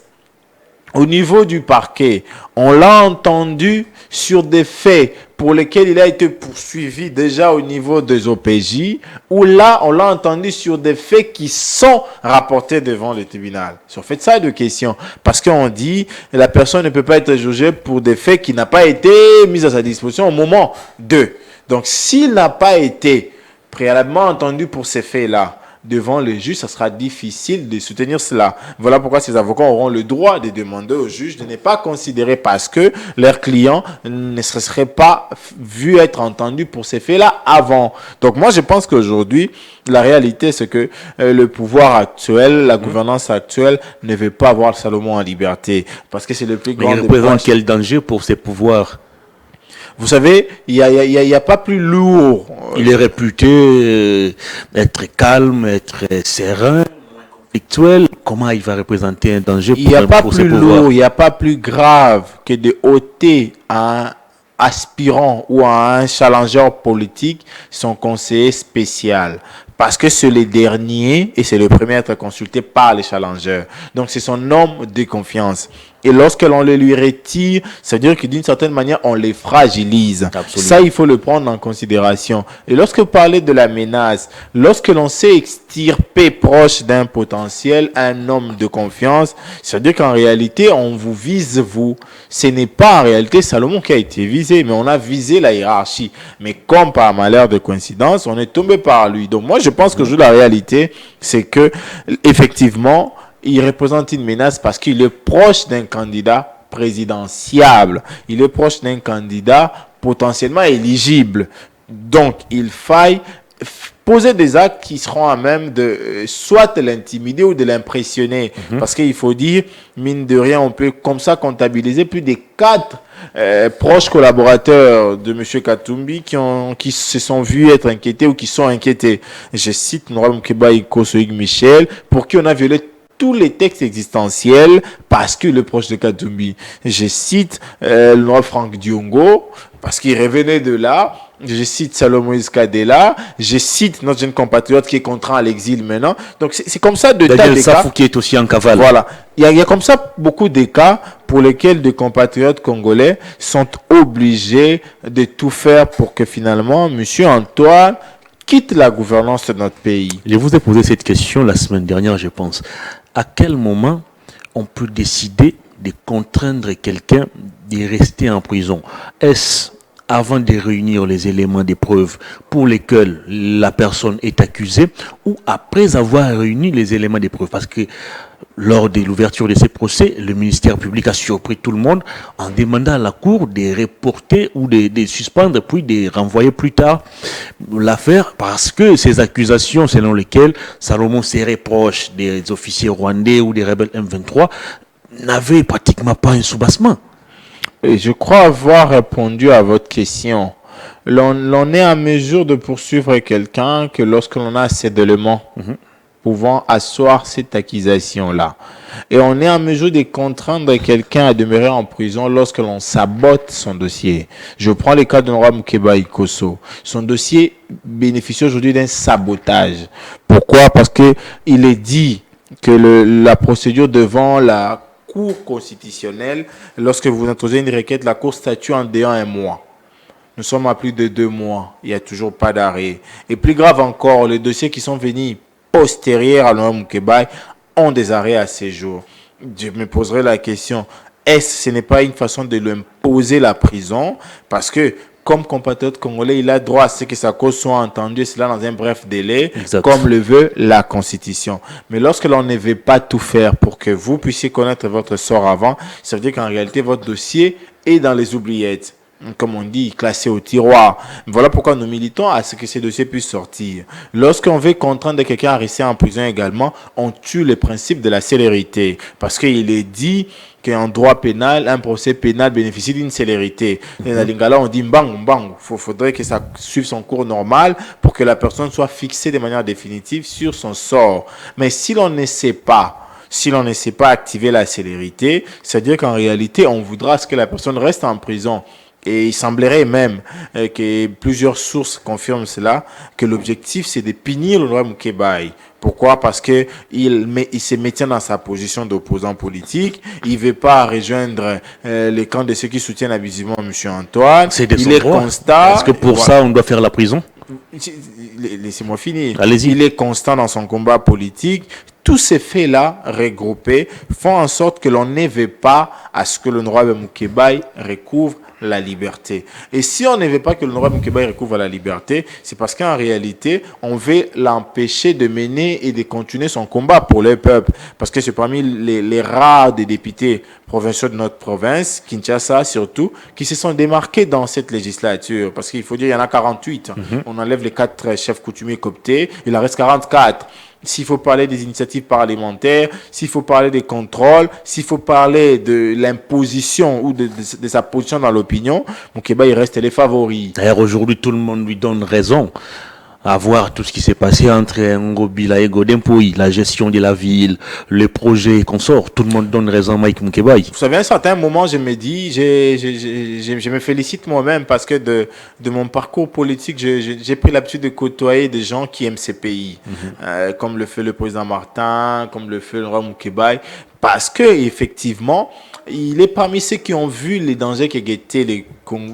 au niveau du parquet, on l'a entendu sur des faits pour lesquels il a été poursuivi déjà au niveau des OPJ, ou là, on l'a entendu sur des faits qui sont rapportés devant le tribunal. Sur fait ça de questions. Parce qu'on dit, la personne ne peut pas être jugée pour des faits qui n'ont pas été mis à sa disposition au moment 2. Donc, s'il n'a pas été préalablement entendu pour ces faits-là, devant les juges, ça sera difficile de soutenir cela. Voilà pourquoi ces avocats auront le droit de demander aux juges de ne pas considérer parce que leur client ne se serait pas vu être entendu pour ces faits-là avant. Donc moi, je pense qu'aujourd'hui, la réalité, c'est que le pouvoir actuel, la gouvernance actuelle ne veut pas voir Salomon en liberté parce que c'est le plus grand. Mais il représente quel danger pour ses pouvoirs? Vous savez, il y a pas plus lourd. Il est réputé être calme, être serein, conflictuel. Comment il va représenter un danger Il n'y a pas pour plus ses pouvoirs? lourd, il n'y a pas plus grave que de ôter à un aspirant ou à un challenger politique son conseiller spécial. Parce que c'est le dernier et c'est le premier à être consulté par les challengers. Donc c'est son homme de confiance. Et lorsque l'on le lui retire, ça veut dire que d'une certaine manière, on les fragilise. Absolument. Ça, il faut le prendre en considération. Et lorsque vous parlez de la menace, lorsque l'on sait extirper proche d'un potentiel, un homme de confiance, ça veut dire qu'en réalité, on vous vise vous. Ce n'est pas en réalité Salomon qui a été visé, mais on a visé la hiérarchie. Mais comme par malheur de coïncidence, on est tombé par lui. Donc moi, je pense que la réalité, c'est que effectivement, il représente une menace parce qu'il est proche d'un candidat présidentiable. Il est proche d'un candidat potentiellement éligible. Donc, il faille poser des actes qui seront à même de soit l'intimider ou de l'impressionner. Parce qu'il faut dire, mine de rien, on peut comme ça comptabiliser plus de 4 proches collaborateurs de M. Katumbi qui se sont vus être inquiétés ou qui sont inquiétés. Je cite Noram Kebaï Kosoïg Michel, pour qui on a violé tous les textes existentiels parce qu'il est proche de Katumbi. Je cite le noir Franck Diongo parce qu'il revenait de là. Je cite Salomon Kadela. Je cite notre jeune compatriote qui est contraint à l'exil maintenant. Donc c'est comme ça de tas de Daniel cas. Safou qui est aussi en cavale. Voilà. Il y a comme ça beaucoup de cas pour lesquels des compatriotes congolais sont obligés de tout faire pour que finalement M. Antoine quitte la gouvernance de notre pays. Je vous ai posé cette question la semaine dernière, je pense. À quel moment on peut décider de contraindre quelqu'un de rester en prison? Est-ce avant de réunir les éléments de preuve pour lesquels la personne est accusée ou après avoir réuni les éléments de preuve? Parce que lors de l'ouverture de ces procès, le ministère public a surpris tout le monde en demandant à la Cour de reporter ou de suspendre puis de renvoyer plus tard l'affaire parce que ces accusations selon lesquelles Salomon serait proche des officiers rwandais ou des rebelles M23 n'avaient pratiquement pas un soubassement. Et je crois avoir répondu à votre question. L'on est en mesure de poursuivre quelqu'un que lorsque l'on a assez d'éléments pouvant asseoir cette accusation-là. Et on est en mesure de contraindre quelqu'un à demeurer en prison lorsque l'on sabote son dossier. Je prends le cas de Nora Mukeba Ikoso. Son dossier bénéficie aujourd'hui d'un sabotage. Pourquoi? Parce que il est dit que la procédure devant la Cour constitutionnelle, lorsque vous introduisez une requête, la Cour statue en déant un mois. Nous sommes à plus de 2 mois. Il n'y a toujours pas d'arrêt. Et plus grave encore, les dossiers qui sont venus postérieurs à Nora Mukeba ont des arrêts à ces jours. Je me poserai la question, ce n'est pas une façon de lui imposer la prison? Parce que, comme compatriote congolais, il a droit à ce que sa cause soit entendue, cela dans un bref délai, Exact. comme le veut la Constitution. Mais lorsque l'on ne veut pas tout faire pour que vous puissiez connaître votre sort avant, ça veut dire qu'en réalité, votre dossier est dans les oubliettes. Comme on dit, classé au tiroir. Voilà pourquoi nous militons à ce que ces dossiers puissent sortir. Lorsqu'on veut contraindre quelqu'un à rester en prison également, on tue le principe de la célérité. Parce qu'il est dit qu'en droit pénal, un procès pénal bénéficie d'une célérité. Et dans Lingala, on dit mbang, mbang. Faudrait que ça suive son cours normal pour que la personne soit fixée de manière définitive sur son sort. Mais si l'on ne sait pas, activer la célérité, c'est-à-dire qu'en réalité, on voudra que la personne reste en prison. Et il semblerait même que plusieurs sources confirment cela, que l'objectif c'est de punir le roi Mukebai. Pourquoi? Parce que il se maintient dans sa position d'opposant politique. Il veut pas rejoindre les camps de ceux qui soutiennent abusivement M. Antoine. Il est constant. Est-ce que pour ça on doit faire la prison? Laissez-moi finir. Allez-y. Il est constant dans son combat politique. Tous ces faits-là regroupés font en sorte que l'on ne veut pas à ce que l'honorable Moukébaï recouvre la liberté. Et si on ne veut pas que l'honorable Moukébaï recouvre la liberté, c'est parce qu'en réalité, on veut l'empêcher de mener et de continuer son combat pour le peuple. Parce que c'est parmi les rares des députés provinciaux de notre province, Kinshasa surtout, qui se sont démarqués dans cette législature. Parce qu'il faut dire, il y en a 48. On enlève les 4 chefs coutumiers cooptés, il en reste 44. S'il faut parler des initiatives parlementaires, s'il faut parler des contrôles, s'il faut parler de l'imposition ou de sa position dans l'opinion, Moukeba, il reste les favoris. D'ailleurs, aujourd'hui, tout le monde lui donne raison. À voir tout ce qui s'est passé entre Ngobila et Godempoui, la gestion de la ville, les projets qu'on sort, tout le monde donne raison à Mike Moukébaï. Vous savez, à un certain moment, je me dis, je me félicite moi-même parce que de mon parcours politique, j'ai pris l'habitude de côtoyer des gens qui aiment ces pays, comme le fait le président Martin, comme le fait le roi Moukébaï, parce que effectivement, il est parmi ceux qui ont vu les dangers qui guettaient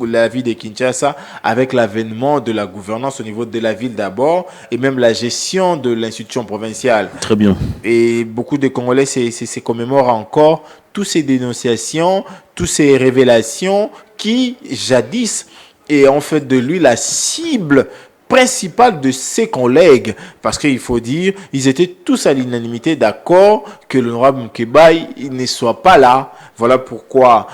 la vie de Kinshasa avec l'avènement de la gouvernance au niveau de la ville d'abord et même la gestion de l'institution provinciale. Très bien. Et beaucoup de Congolais se commémorent encore toutes ces dénonciations, toutes ces révélations qui, jadis, ont fait de lui la cible principal de ses collègues, parce qu'il faut dire, ils étaient tous à l'unanimité d'accord que l'honorable Moukébaï ne soit pas là. Voilà pourquoi,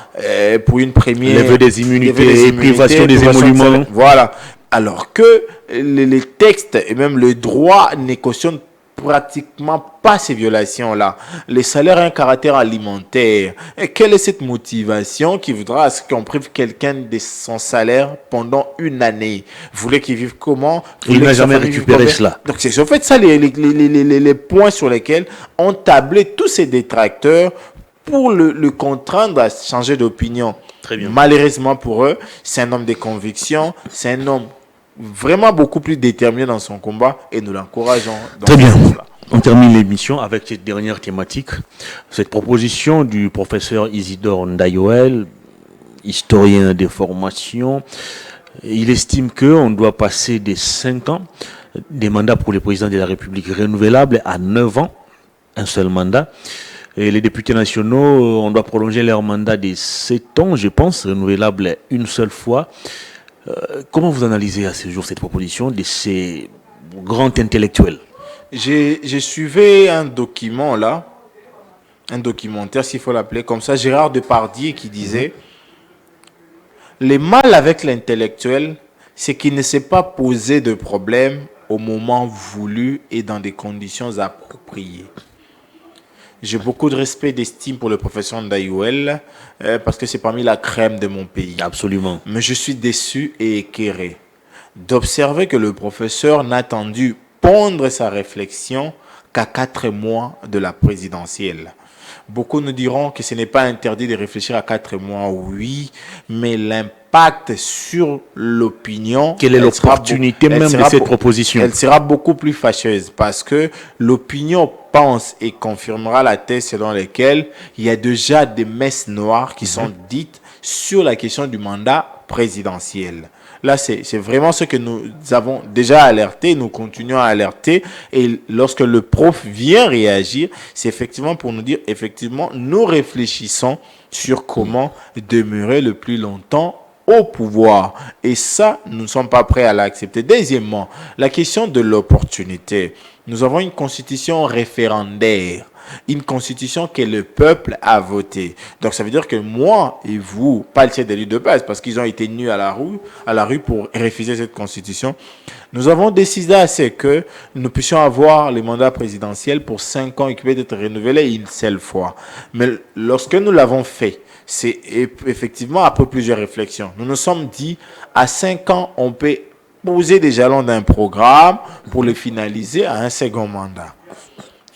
pour une première... Levée des immunités, privation des émoluments. Voilà. Alors que les textes et même le droit ne cautionnent pratiquement pas ces violations-là. Les salaires ont un caractère alimentaire. Et quelle est cette motivation qui voudra à ce qu'on prive quelqu'un de son salaire pendant une année? Vous voulez qu'il vive comment? Il n'a jamais récupéré cela. Donc c'est en fait ça les points sur lesquels ont tablé tous ces détracteurs pour le contraindre à changer d'opinion. Très bien. Malheureusement pour eux, c'est un homme de conviction, c'est un homme vraiment beaucoup plus déterminé dans son combat et nous l'encourageons. Très bien. On termine l'émission avec cette dernière thématique, cette proposition du professeur Isidore Ndayoel, historien des formations. Il estime qu'on doit passer des 5 ans, des mandats pour les présidents de la République renouvelables à 9 ans, un seul mandat. Et les députés nationaux, on doit prolonger leur mandat de 7 ans, je pense, renouvelable une seule fois. Comment vous analysez à ce jour cette proposition de ces grands intellectuels? J'ai suivi un document là, un documentaire s'il faut l'appeler comme ça, Gérard Depardieu qui disait le mal avec l'intellectuel, c'est qu'il ne s'est pas posé de problème au moment voulu et dans des conditions appropriées. J'ai beaucoup de respect et d'estime pour le professeur Ndayoel parce que c'est parmi la crème de mon pays. Absolument. Mais je suis déçu et écœuré d'observer que le professeur n'a attendu pondre sa réflexion qu'à 4 mois de la présidentielle. Beaucoup nous diront que ce n'est pas interdit de réfléchir à 4 mois, oui, mais l'impact sur l'opinion... Quelle est l'opportunité même de cette proposition? Elle sera beaucoup plus fâcheuse parce que l'opinion pense et confirmera la thèse selon laquelle il y a déjà des messes noires qui sont dites sur la question du mandat présidentiel. Là, c'est vraiment ce que nous avons déjà alerté, nous continuons à alerter. Et lorsque le prof vient réagir, c'est effectivement pour nous dire, effectivement, nous réfléchissons sur comment demeurer le plus longtemps au pouvoir. Et ça, nous ne sommes pas prêts à l'accepter. Deuxièmement, la question de l'opportunité. Nous avons une constitution référendaire. Une constitution que le peuple a votée. Donc ça veut dire que moi et vous, pas le chef de de base, parce qu'ils ont été nus à la rue pour refuser cette constitution, nous avons décidé à ce que nous puissions avoir les mandats présidentiels pour 5 ans et qui peuvent être renouvelés une seule fois. Mais lorsque nous l'avons fait, c'est effectivement après plusieurs réflexions. Nous nous sommes dit, à 5 ans, on peut poser des jalons d'un programme pour le finaliser à un second mandat.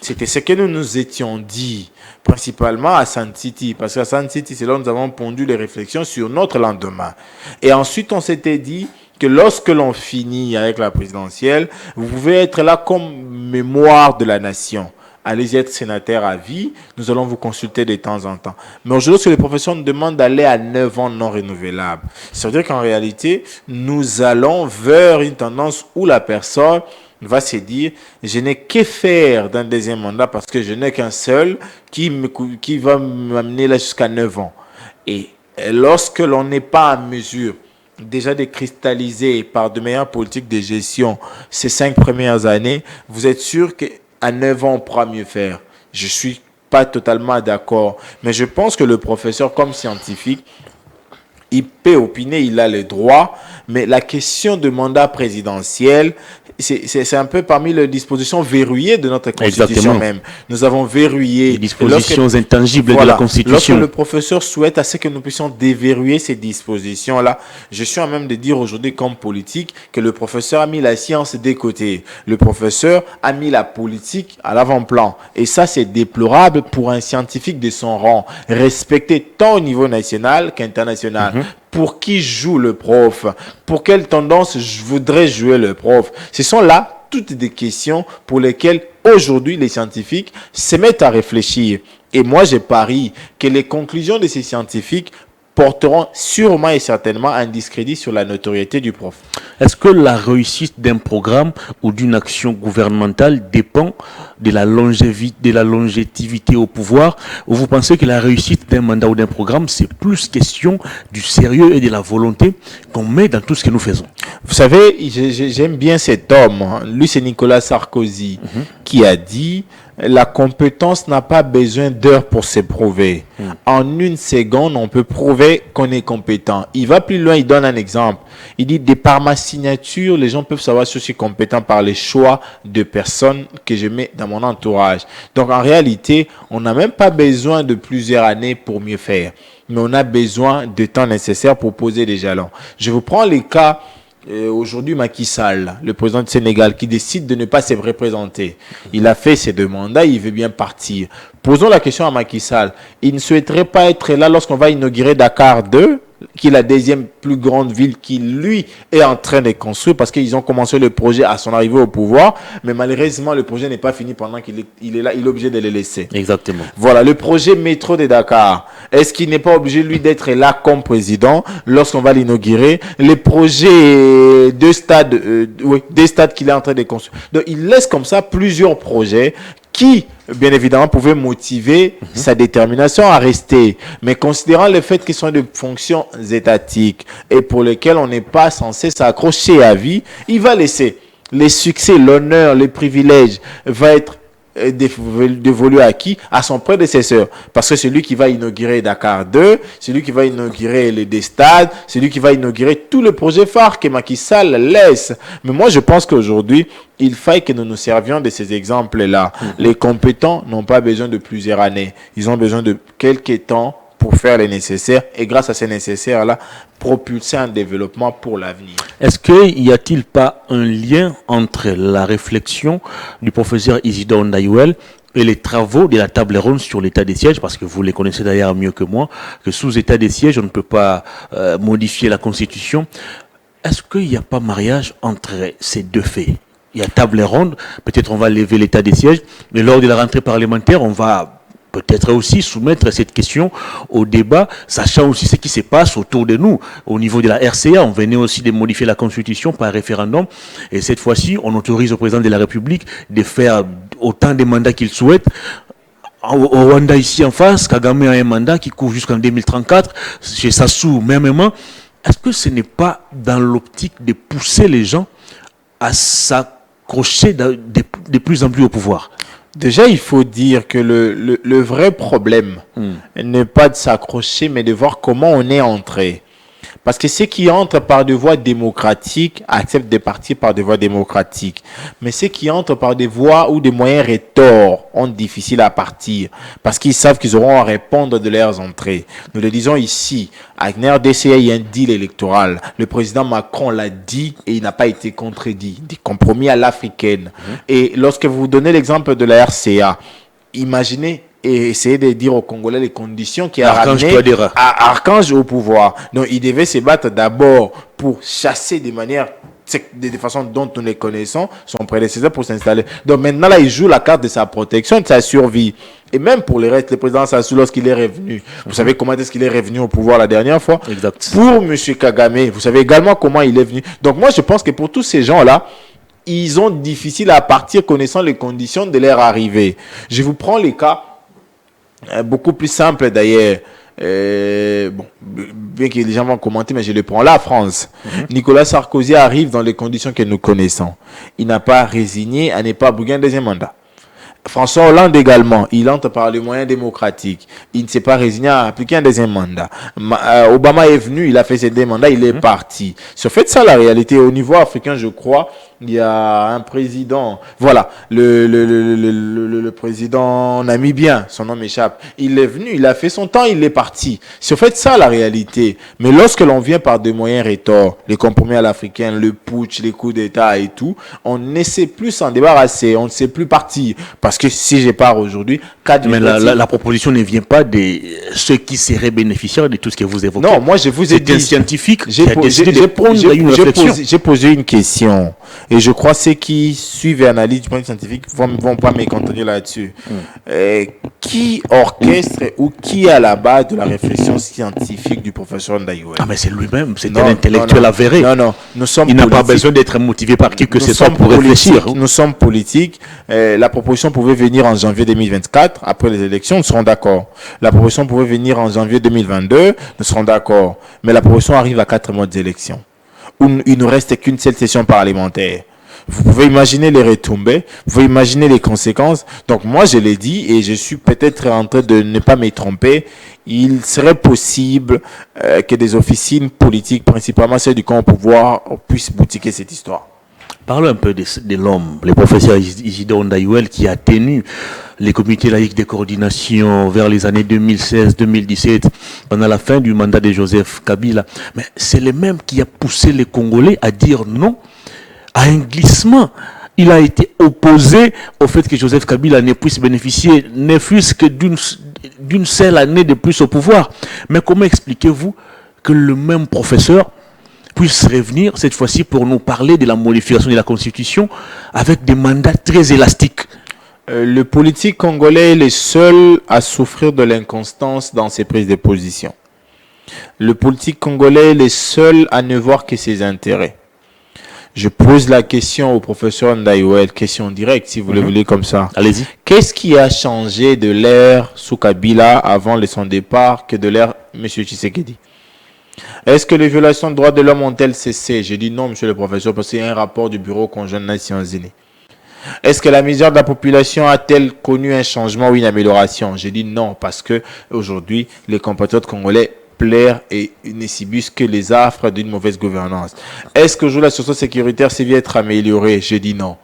C'était ce que nous nous étions dit, principalement à Sun City, parce qu'à Sun City, c'est là où nous avons pondu les réflexions sur notre lendemain. Et ensuite, on s'était dit que lorsque l'on finit avec la présidentielle, vous pouvez être là comme mémoire de la nation. Allez-y être sénateur à vie, nous allons vous consulter de temps en temps. Mais aujourd'hui, lorsque les professeurs nous demandent d'aller à 9 ans non renouvelables, ça veut dire qu'en réalité, nous allons vers une tendance où la personne va se dire, je n'ai que faire d'un deuxième mandat parce que je n'ai qu'un seul qui va m'amener là jusqu'à 9 ans. Et lorsque l'on n'est pas en mesure déjà de cristalliser par de meilleures politiques de gestion ces 5 premières années, vous êtes sûr qu'à 9 ans, on pourra mieux faire. Je suis pas totalement d'accord. Mais je pense que le professeur, comme scientifique, il peut opiner, il a le droit. Mais la question de mandat présidentiel, c'est un peu parmi les dispositions verrouillées de notre Constitution. Exactement. Même. Nous avons verrouillé les dispositions intangibles de la Constitution. Lorsque le professeur souhaite à ce que nous puissions déverrouiller ces dispositions-là, je suis en même de dire aujourd'hui comme politique que le professeur a mis la science des côtés. Le professeur a mis la politique à l'avant-plan. Et ça, c'est déplorable pour un scientifique de son rang, respecté tant au niveau national qu'international. Pour qui joue le prof? Pour quelle tendance voudrait jouer le prof? Ce sont là toutes des questions pour lesquelles aujourd'hui les scientifiques se mettent à réfléchir. Et moi, je parie que les conclusions de ces scientifiques porteront sûrement et certainement un discrédit sur la notoriété du prof. Est-ce que la réussite d'un programme ou d'une action gouvernementale dépend de la longévité au pouvoir, ou vous pensez que la réussite d'un mandat ou d'un programme, c'est plus question du sérieux et de la volonté qu'on met dans tout ce que nous faisons? Vous savez, j'aime bien cet homme. Lui, c'est Nicolas Sarkozy qui a dit la compétence n'a pas besoin d'heures pour se prouver. En 1 seconde, on peut prouver qu'on est compétent. Il va plus loin, il donne un exemple. Il dit, de par ma signature, les gens peuvent savoir si je suis compétent par les choix de personnes que je mets dans mon entourage. Donc, en réalité, on n'a même pas besoin de plusieurs années pour mieux faire. Mais on a besoin de temps nécessaire pour poser des jalons. Je vous prends les cas. Aujourd'hui, Macky Sall, le président du Sénégal, qui décide de ne pas se représenter. Il a fait ses 2 mandats, il veut bien partir. Posons la question à Macky Sall. Il ne souhaiterait pas être là lorsqu'on va inaugurer Dakar 2, qui est la 2e plus grande ville qu'il, lui, est en train de construire parce qu'ils ont commencé le projet à son arrivée au pouvoir. Mais malheureusement, le projet n'est pas fini pendant qu'il est là. Il est obligé de le laisser. Exactement. Deux le projet métro de Dakar. Est-ce qu'il n'est pas obligé, lui, d'être là comme président lorsqu'on va l'inaugurer? Les projets de stades, des stades qu'il est en train de construire. Donc, il laisse comme ça plusieurs projets qui, bien évidemment, pouvaient motiver sa détermination à rester. Mais considérant le fait qu'ils sont de fonctions étatiques et pour lesquelles on n'est pas censé s'accrocher à vie, il va laisser les succès, l'honneur, les privilèges va être dévolu à qui? À son prédécesseur. Parce que c'est lui qui va inaugurer Dakar 2, c'est lui qui va inaugurer les deux stades, c'est lui qui va inaugurer tout le projet phare que Macky Sall laisse. Mais moi, je pense qu'aujourd'hui, il faille que nous nous servions de ces exemples-là. Les compétents n'ont pas besoin de plusieurs années. Ils ont besoin de quelques temps pour faire les nécessaires et grâce à ces nécessaires-là, propulser un développement pour l'avenir. Est-ce qu'il n'y a-t-il pas un lien entre la réflexion du professeur Isidore Ndaïwel et les travaux de la table ronde sur l'état des sièges, parce que vous les connaissez d'ailleurs mieux que moi, que sous état des sièges, on ne peut pas modifier la Constitution. Est-ce qu'il n'y a pas mariage entre ces deux faits? Il y a table ronde, peut-être on va lever l'état des sièges, mais lors de la rentrée parlementaire, on va peut-être aussi soumettre cette question au débat, sachant aussi ce qui se passe autour de nous. Au niveau de la RCA, on venait aussi de modifier la Constitution par référendum. Et cette fois-ci, on autorise au président de la République de faire autant de mandats qu'il souhaite. Au Rwanda, ici en face, Kagame a un mandat qui couvre jusqu'en 2034. Chez Sassou, mêmement. Est-ce que ce n'est pas dans l'optique de pousser les gens à s'accrocher de plus en plus au pouvoir? Déjà, il faut dire que le vrai problème n'est pas de s'accrocher, mais de voir comment on est entré. Parce que ceux qui entrent par des voies démocratiques acceptent de partir par des voies démocratiques. Mais ceux qui entrent par des voies ou des moyens rétors ont difficile à partir. Parce qu'ils savent qu'ils auront à répondre de leurs entrées. Nous le disons ici, avec RDCA, il y a un deal électoral. Le président Macron l'a dit et il n'a pas été contredit. Des compromis à l'africaine. Et lorsque vous donnez l'exemple de la RCA, imaginez et essayer de dire aux Congolais les conditions qui a ramené à Archange au pouvoir. Donc, il devait se battre d'abord pour chasser de façon dont nous les connaissons son prédécesseur pour s'installer. Donc, maintenant, là, il joue la carte de sa protection, de sa survie. Et même pour le reste, le président Sassou, lorsqu'il est revenu, vous savez comment est-ce qu'il est revenu au pouvoir la dernière fois? Exact. Pour M. Kagame, vous savez également comment il est venu. Donc, moi, je pense que pour tous ces gens-là, ils ont difficile à partir connaissant les conditions de leur arrivée. Je vous prends les cas beaucoup plus simples d'ailleurs. Bon, bien que les gens vont commenter, mais je le prends. La France. Nicolas Sarkozy arrive dans les conditions que nous connaissons. Il n'a pas résigné à ne pas briguer un deuxième mandat. François Hollande également, il entre par les moyens démocratiques. Il ne s'est pas résigné à appliquer un deuxième mandat. Obama est venu, il a fait ses deux mandats, il est parti. C'est fait ça la réalité. Au niveau africain, je crois, il y a un président, voilà, le président namibien, son nom m'échappe. Il est venu, il a fait son temps, il est parti. C'est fait ça la réalité. Mais lorsque l'on vient par des moyens rétors, les compromis à l'africain, le putsch, les coups d'État et tout, on ne sait plus s'en débarrasser, on ne sait plus partir. Parce que si je pars aujourd'hui, mais la proposition ne vient pas de ceux qui seraient bénéficiaires de tout ce que vous évoquez. Non, moi je vous ai dit. C'est un scientifique qui a décidé de prendre une réflexion. J'ai posé une question. Et je crois que ceux qui suivent et analysent du point de vue scientifique vont pas me contenir là-dessus. Qui orchestre ou qui est à la base de la réflexion scientifique du professeur Ndaïwel? Ah, mais c'est lui-même, c'est un intellectuel avéré. Non, nous sommes Il n'a pas besoin d'être motivé par qui que ce soit pour réfléchir. Nous sommes politiques. La proposition pouvait venir en janvier 2024, après les élections, nous serons d'accord. La proposition pouvait venir en janvier 2022, nous serons d'accord. Mais la proposition arrive à 4 mois des élections, où il ne reste qu'une seule session parlementaire. Vous pouvez imaginer les retombées, vous pouvez imaginer les conséquences. Donc moi, je l'ai dit et je suis peut-être en train de ne pas me tromper. Il serait possible que des officines politiques, principalement celles du camp au pouvoir, puissent boutiquer cette histoire. Parlons un peu de l'homme, le professeur Isidore Ndaïwel, qui a tenu les comités laïcs de coordination vers les années 2016-2017, pendant la fin du mandat de Joseph Kabila. Mais c'est le même qui a poussé les Congolais à dire non à un glissement. Il a été opposé au fait que Joseph Kabila ne puisse bénéficier, ne fût-ce que d'une seule année de plus au pouvoir. Mais comment expliquez-vous que le même professeur puisse revenir cette fois-ci pour nous parler de la modification de la Constitution avec des mandats très élastiques? Le politique congolais est le seul à souffrir de l'inconstance dans ses prises de position. Le politique congolais est le seul à ne voir que ses intérêts. Je pose la question au professeur Ndaïwel, question directe si vous le voulez comme ça. Allez-y. Qu'est-ce qui a changé de l'ère sous Kabila avant son départ que de l'ère M. Tshisekedi? Est-ce que les violations de droits de l'homme ont-elles cessé? Je dis non, monsieur le professeur, parce qu'il y a un rapport du Bureau conjoint des Nations Unies. Est-ce que la misère de la population a-t-elle connu un changement ou une amélioration? Je dis non, parce que aujourd'hui, les compatriotes congolais plaire et ne subissent que les affres d'une mauvaise gouvernance. Est-ce que aujourd'hui la situation sécuritaire s'est vu être améliorée? Je dis non.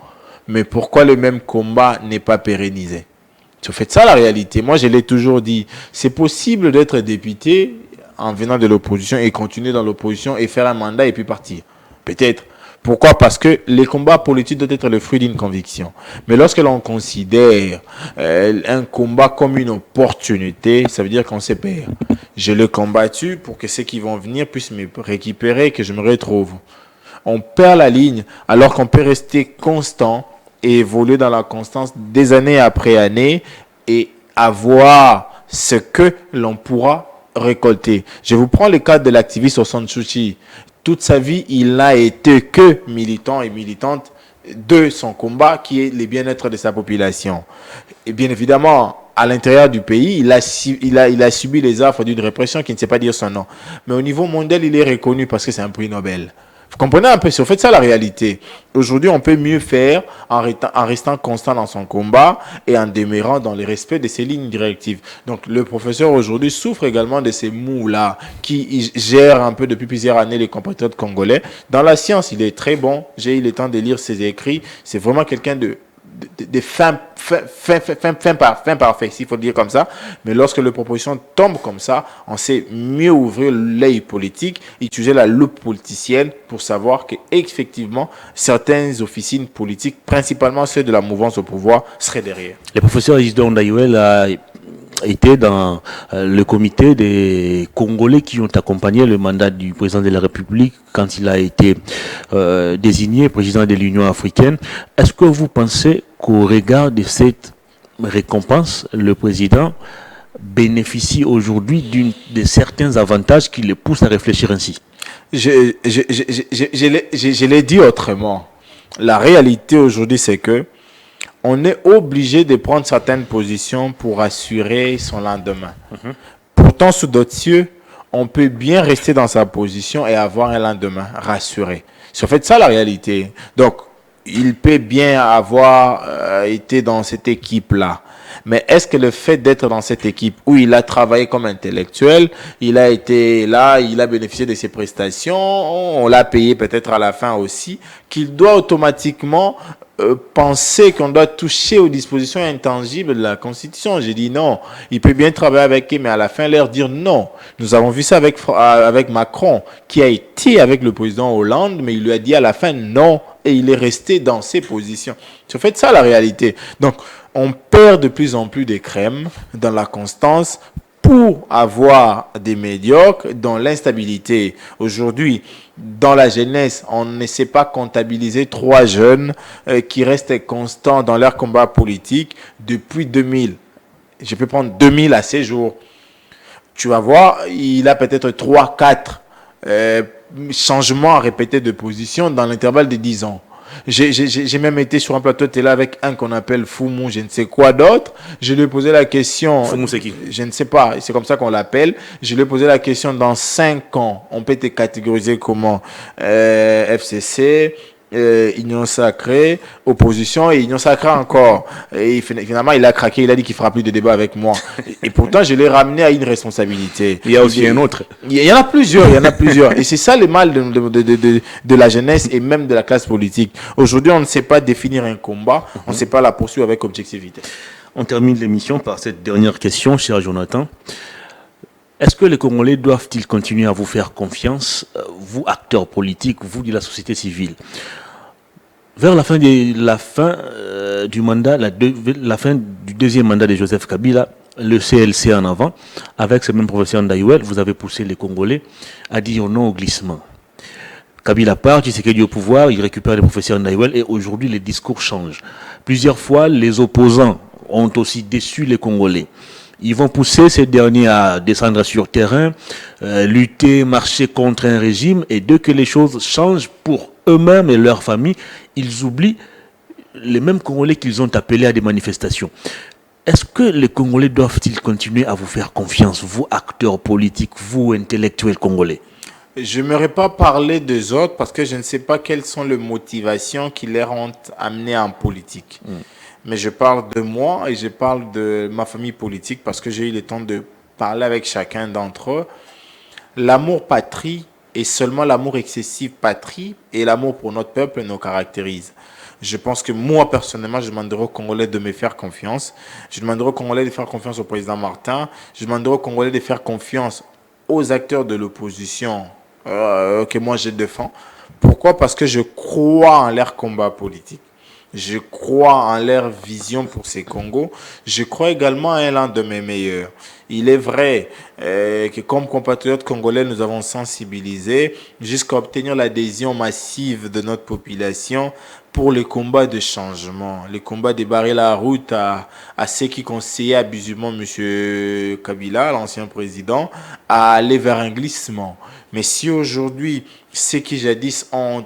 Mais pourquoi le même combat n'est pas pérennisé? C'est fait ça la réalité. Moi, je l'ai toujours dit. C'est possible d'être député en venant de l'opposition et continuer dans l'opposition et faire un mandat et puis partir. Peut-être. Pourquoi? Parce que les combats politiques doivent être le fruit d'une conviction. Mais lorsque l'on considère un combat comme une opportunité, ça veut dire qu'on se perd. Je l'ai combattu pour que ceux qui vont venir puissent me récupérer, que je me retrouve. On perd la ligne alors qu'on peut rester constant et évoluer dans la constance des années après années et avoir ce que l'on pourra récolter. Je vous prends le cas de l'activiste Aung San Suu Kyi. Toute sa vie, il n'a été que militant et militante de son combat qui est le bien-être de sa population. Et bien évidemment, à l'intérieur du pays, il a subi les affres d'une répression qui ne sait pas dire son nom. Mais au niveau mondial, il est reconnu parce que c'est un prix Nobel. Vous comprenez un peu, c'est au fait ça la réalité. Aujourd'hui, on peut mieux faire en restant constant dans son combat et en demeurant dans le respect de ses lignes directives. Donc, le professeur aujourd'hui souffre également de ces mous-là qui gèrent un peu depuis plusieurs années les compatriotes congolais. Dans la science, il est très bon. J'ai eu le temps de lire ses écrits. C'est vraiment quelqu'un de fin parfait, s'il faut le dire comme ça. Mais lorsque les propositions tombent comme ça, on sait mieux ouvrir l'œil politique, utiliser la loupe politicienne pour savoir qu'effectivement, certaines officines politiques, principalement ceux de la mouvance au pouvoir, seraient derrière. Le professeur Isidore Ndaïwel a été dans le comité des Congolais qui ont accompagné le mandat du président de la République quand il a été désigné président de l'Union africaine. Est-ce que vous pensez qu'au regard de cette récompense, le président bénéficie aujourd'hui de certains avantages qui le poussent à réfléchir ainsi? Je l'ai dit autrement. La réalité aujourd'hui, c'est que on est obligé de prendre certaines positions pour assurer son lendemain. Pourtant, sous d'autres cieux, on peut bien rester dans sa position et avoir un lendemain rassuré. C'est en fait ça la réalité. Donc, il peut bien avoir été dans cette équipe-là. Mais est-ce que le fait d'être dans cette équipe où il a travaillé comme intellectuel, il a été là, il a bénéficié de ses prestations, on l'a payé peut-être à la fin aussi, qu'il doit automatiquement penser qu'on doit toucher aux dispositions intangibles de la Constitution? J'ai dit non. Il peut bien travailler avec eux, mais à la fin, leur dire non. Nous avons vu ça avec Macron, qui a été avec le président Hollande, mais il lui a dit à la fin non, et il est resté dans ses positions. C'est en fait ça la réalité. Donc, on perd de plus en plus de crèmes dans la constance pour avoir des médiocres dans l'instabilité. Aujourd'hui, dans la jeunesse, on ne sait pas comptabiliser 3 jeunes qui restent constants dans leur combat politique depuis 2000. Je peux prendre 2000 à ces jours. Tu vas voir, il a peut-être 3, 4 changements à répéter de position dans l'intervalle de 10 ans. J'ai même été sur un plateau de télé avec un qu'on appelle Foumou, je ne sais quoi d'autre. Je lui ai posé la question. Foumou, c'est qui? Je ne sais pas, c'est comme ça qu'on l'appelle. Je lui ai posé la question, dans 5 ans, on peut te catégoriser comment? FCC, Union Sacrée, opposition et Union Sacrée encore. Et finalement, il a craqué, il a dit qu'il ne fera plus de débat avec moi. Et pourtant, je l'ai ramené à une responsabilité. Il y a aussi un autre. Il y en a plusieurs. Et c'est ça le mal de la jeunesse et même de la classe politique. Aujourd'hui, on ne sait pas définir un combat, on ne sait pas la poursuivre avec objectivité. On termine l'émission par cette dernière question, cher Jonathan. Est-ce que les Congolais doivent-ils continuer à vous faire confiance, vous acteurs politiques, vous de la société civile? Vers la fin du mandat, la fin du deuxième mandat de Joseph Kabila, le CLC en avant, avec ce même professeur Ndaïwel, vous avez poussé les Congolais à dire non au glissement. Kabila part, Tshisekedi au pouvoir, il récupère les professeurs Ndaïwel et aujourd'hui les discours changent. Plusieurs fois, les opposants ont aussi déçu les Congolais. Ils vont pousser ces derniers à descendre sur terrain, lutter, marcher contre un régime, et dès que les choses changent pour eux-mêmes et leurs familles, ils oublient les mêmes Congolais qu'ils ont appelés à des manifestations. Est-ce que les Congolais doivent-ils continuer à vous faire confiance, vous acteurs politiques, vous intellectuels congolais? Je n'aimerais pas parler des autres parce que je ne sais pas quelles sont les motivations qui les ont amenés en politique. Mais je parle de moi et je parle de ma famille politique parce que j'ai eu le temps de parler avec chacun d'entre eux. L'amour patrie et seulement l'amour excessif patrie et l'amour pour notre peuple nous caractérise. Je pense que moi, personnellement, je demanderai aux Congolais de me faire confiance. Je demanderai aux Congolais de faire confiance au président Martin. Je demanderai aux Congolais de faire confiance aux acteurs de l'opposition que moi je défends. Pourquoi? Parce que je crois en leur combat politique. Je crois en leur vision pour ces Congos. Je crois également à un lendemain meilleur. Il est vrai que comme compatriotes congolais, nous avons sensibilisé jusqu'à obtenir l'adhésion massive de notre population pour les combats de changement, les combats de barrer la route à ceux qui conseillaient abusivement M. Kabila, l'ancien président, à aller vers un glissement. Mais si aujourd'hui, ceux qui jadis ont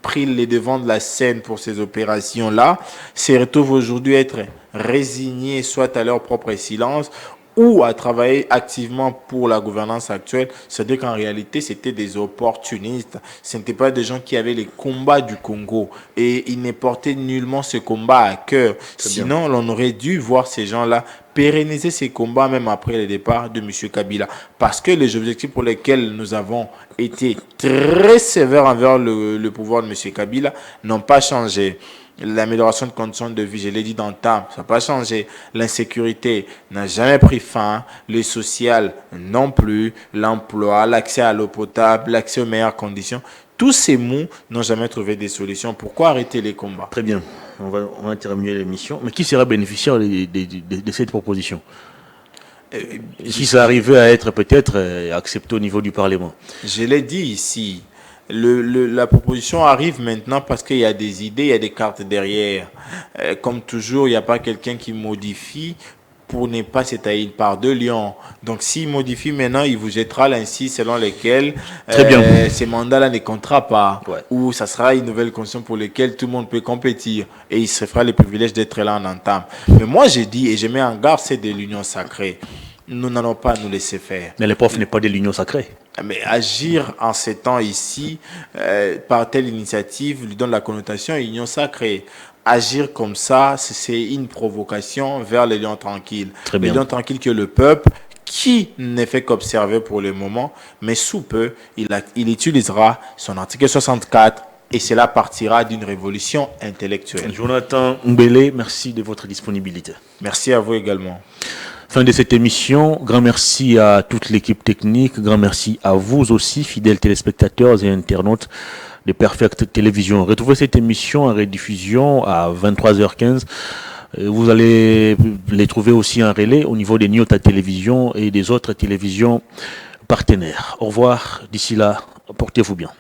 pris les devants de la scène pour ces opérations-là, se retrouvent aujourd'hui à être résignés soit à leur propre silence ou à travailler activement pour la gouvernance actuelle. C'est-à-dire qu'en réalité, c'était des opportunistes. Ce n'étaient pas des gens qui avaient les combats du Congo. Et ils ne portaient nullement ce combat à cœur. Sinon, l'on aurait dû voir ces gens-là pérenniser ces combats même après le départ de M. Kabila. Parce que les objectifs pour lesquels nous avons été très sévères envers le pouvoir de M. Kabila n'ont pas changé. L'amélioration de conditions de vie, je l'ai dit dans le temps, ça n'a pas changé. L'insécurité n'a jamais pris fin. Le social non plus. L'emploi, l'accès à l'eau potable, l'accès aux meilleures conditions. Tous ces mots n'ont jamais trouvé des solutions. Pourquoi arrêter les combats? Très bien, on va terminer l'émission. Mais qui sera bénéficiaire de cette proposition? Si ça arrivait à être peut-être accepté au niveau du Parlement. Je l'ai dit ici. La proposition arrive maintenant parce qu'il y a des idées, il y a des cartes derrière. Comme toujours, il n'y a pas quelqu'un qui modifie pour ne pas s'étaler. Il part de Lyon. Donc, s'il modifie maintenant, il vous jettera l'ainsi selon lesquels ces mandats-là ne comptera pas. Ouais. Ou ça sera une nouvelle condition pour laquelle tout le monde peut compétir. Et il se fera le privilège d'être là en entame. Mais moi, j'ai dit, et je mets en garde, c'est de l'union sacrée. Nous n'allons pas nous laisser faire. Mais le prof n'est pas de l'union sacrée. Mais agir en ces temps ici, par telle initiative, lui donne la connotation union sacrée. Agir comme ça, c'est une provocation vers les lions tranquilles. Très bien. Les lions tranquilles que le peuple, qui ne fait qu'observer pour le moment, mais sous peu, il utilisera son article 64 et cela partira d'une révolution intellectuelle. Jonathan Mbele, merci de votre disponibilité. Merci à vous également. Fin de cette émission. Grand merci à toute l'équipe technique. Grand merci à vous aussi, fidèles téléspectateurs et internautes de Perfect Télévision. Retrouvez cette émission en rediffusion à 23h15. Vous allez les trouver aussi en relais au niveau des Nyota Télévision et des autres télévisions partenaires. Au revoir. D'ici là, portez-vous bien.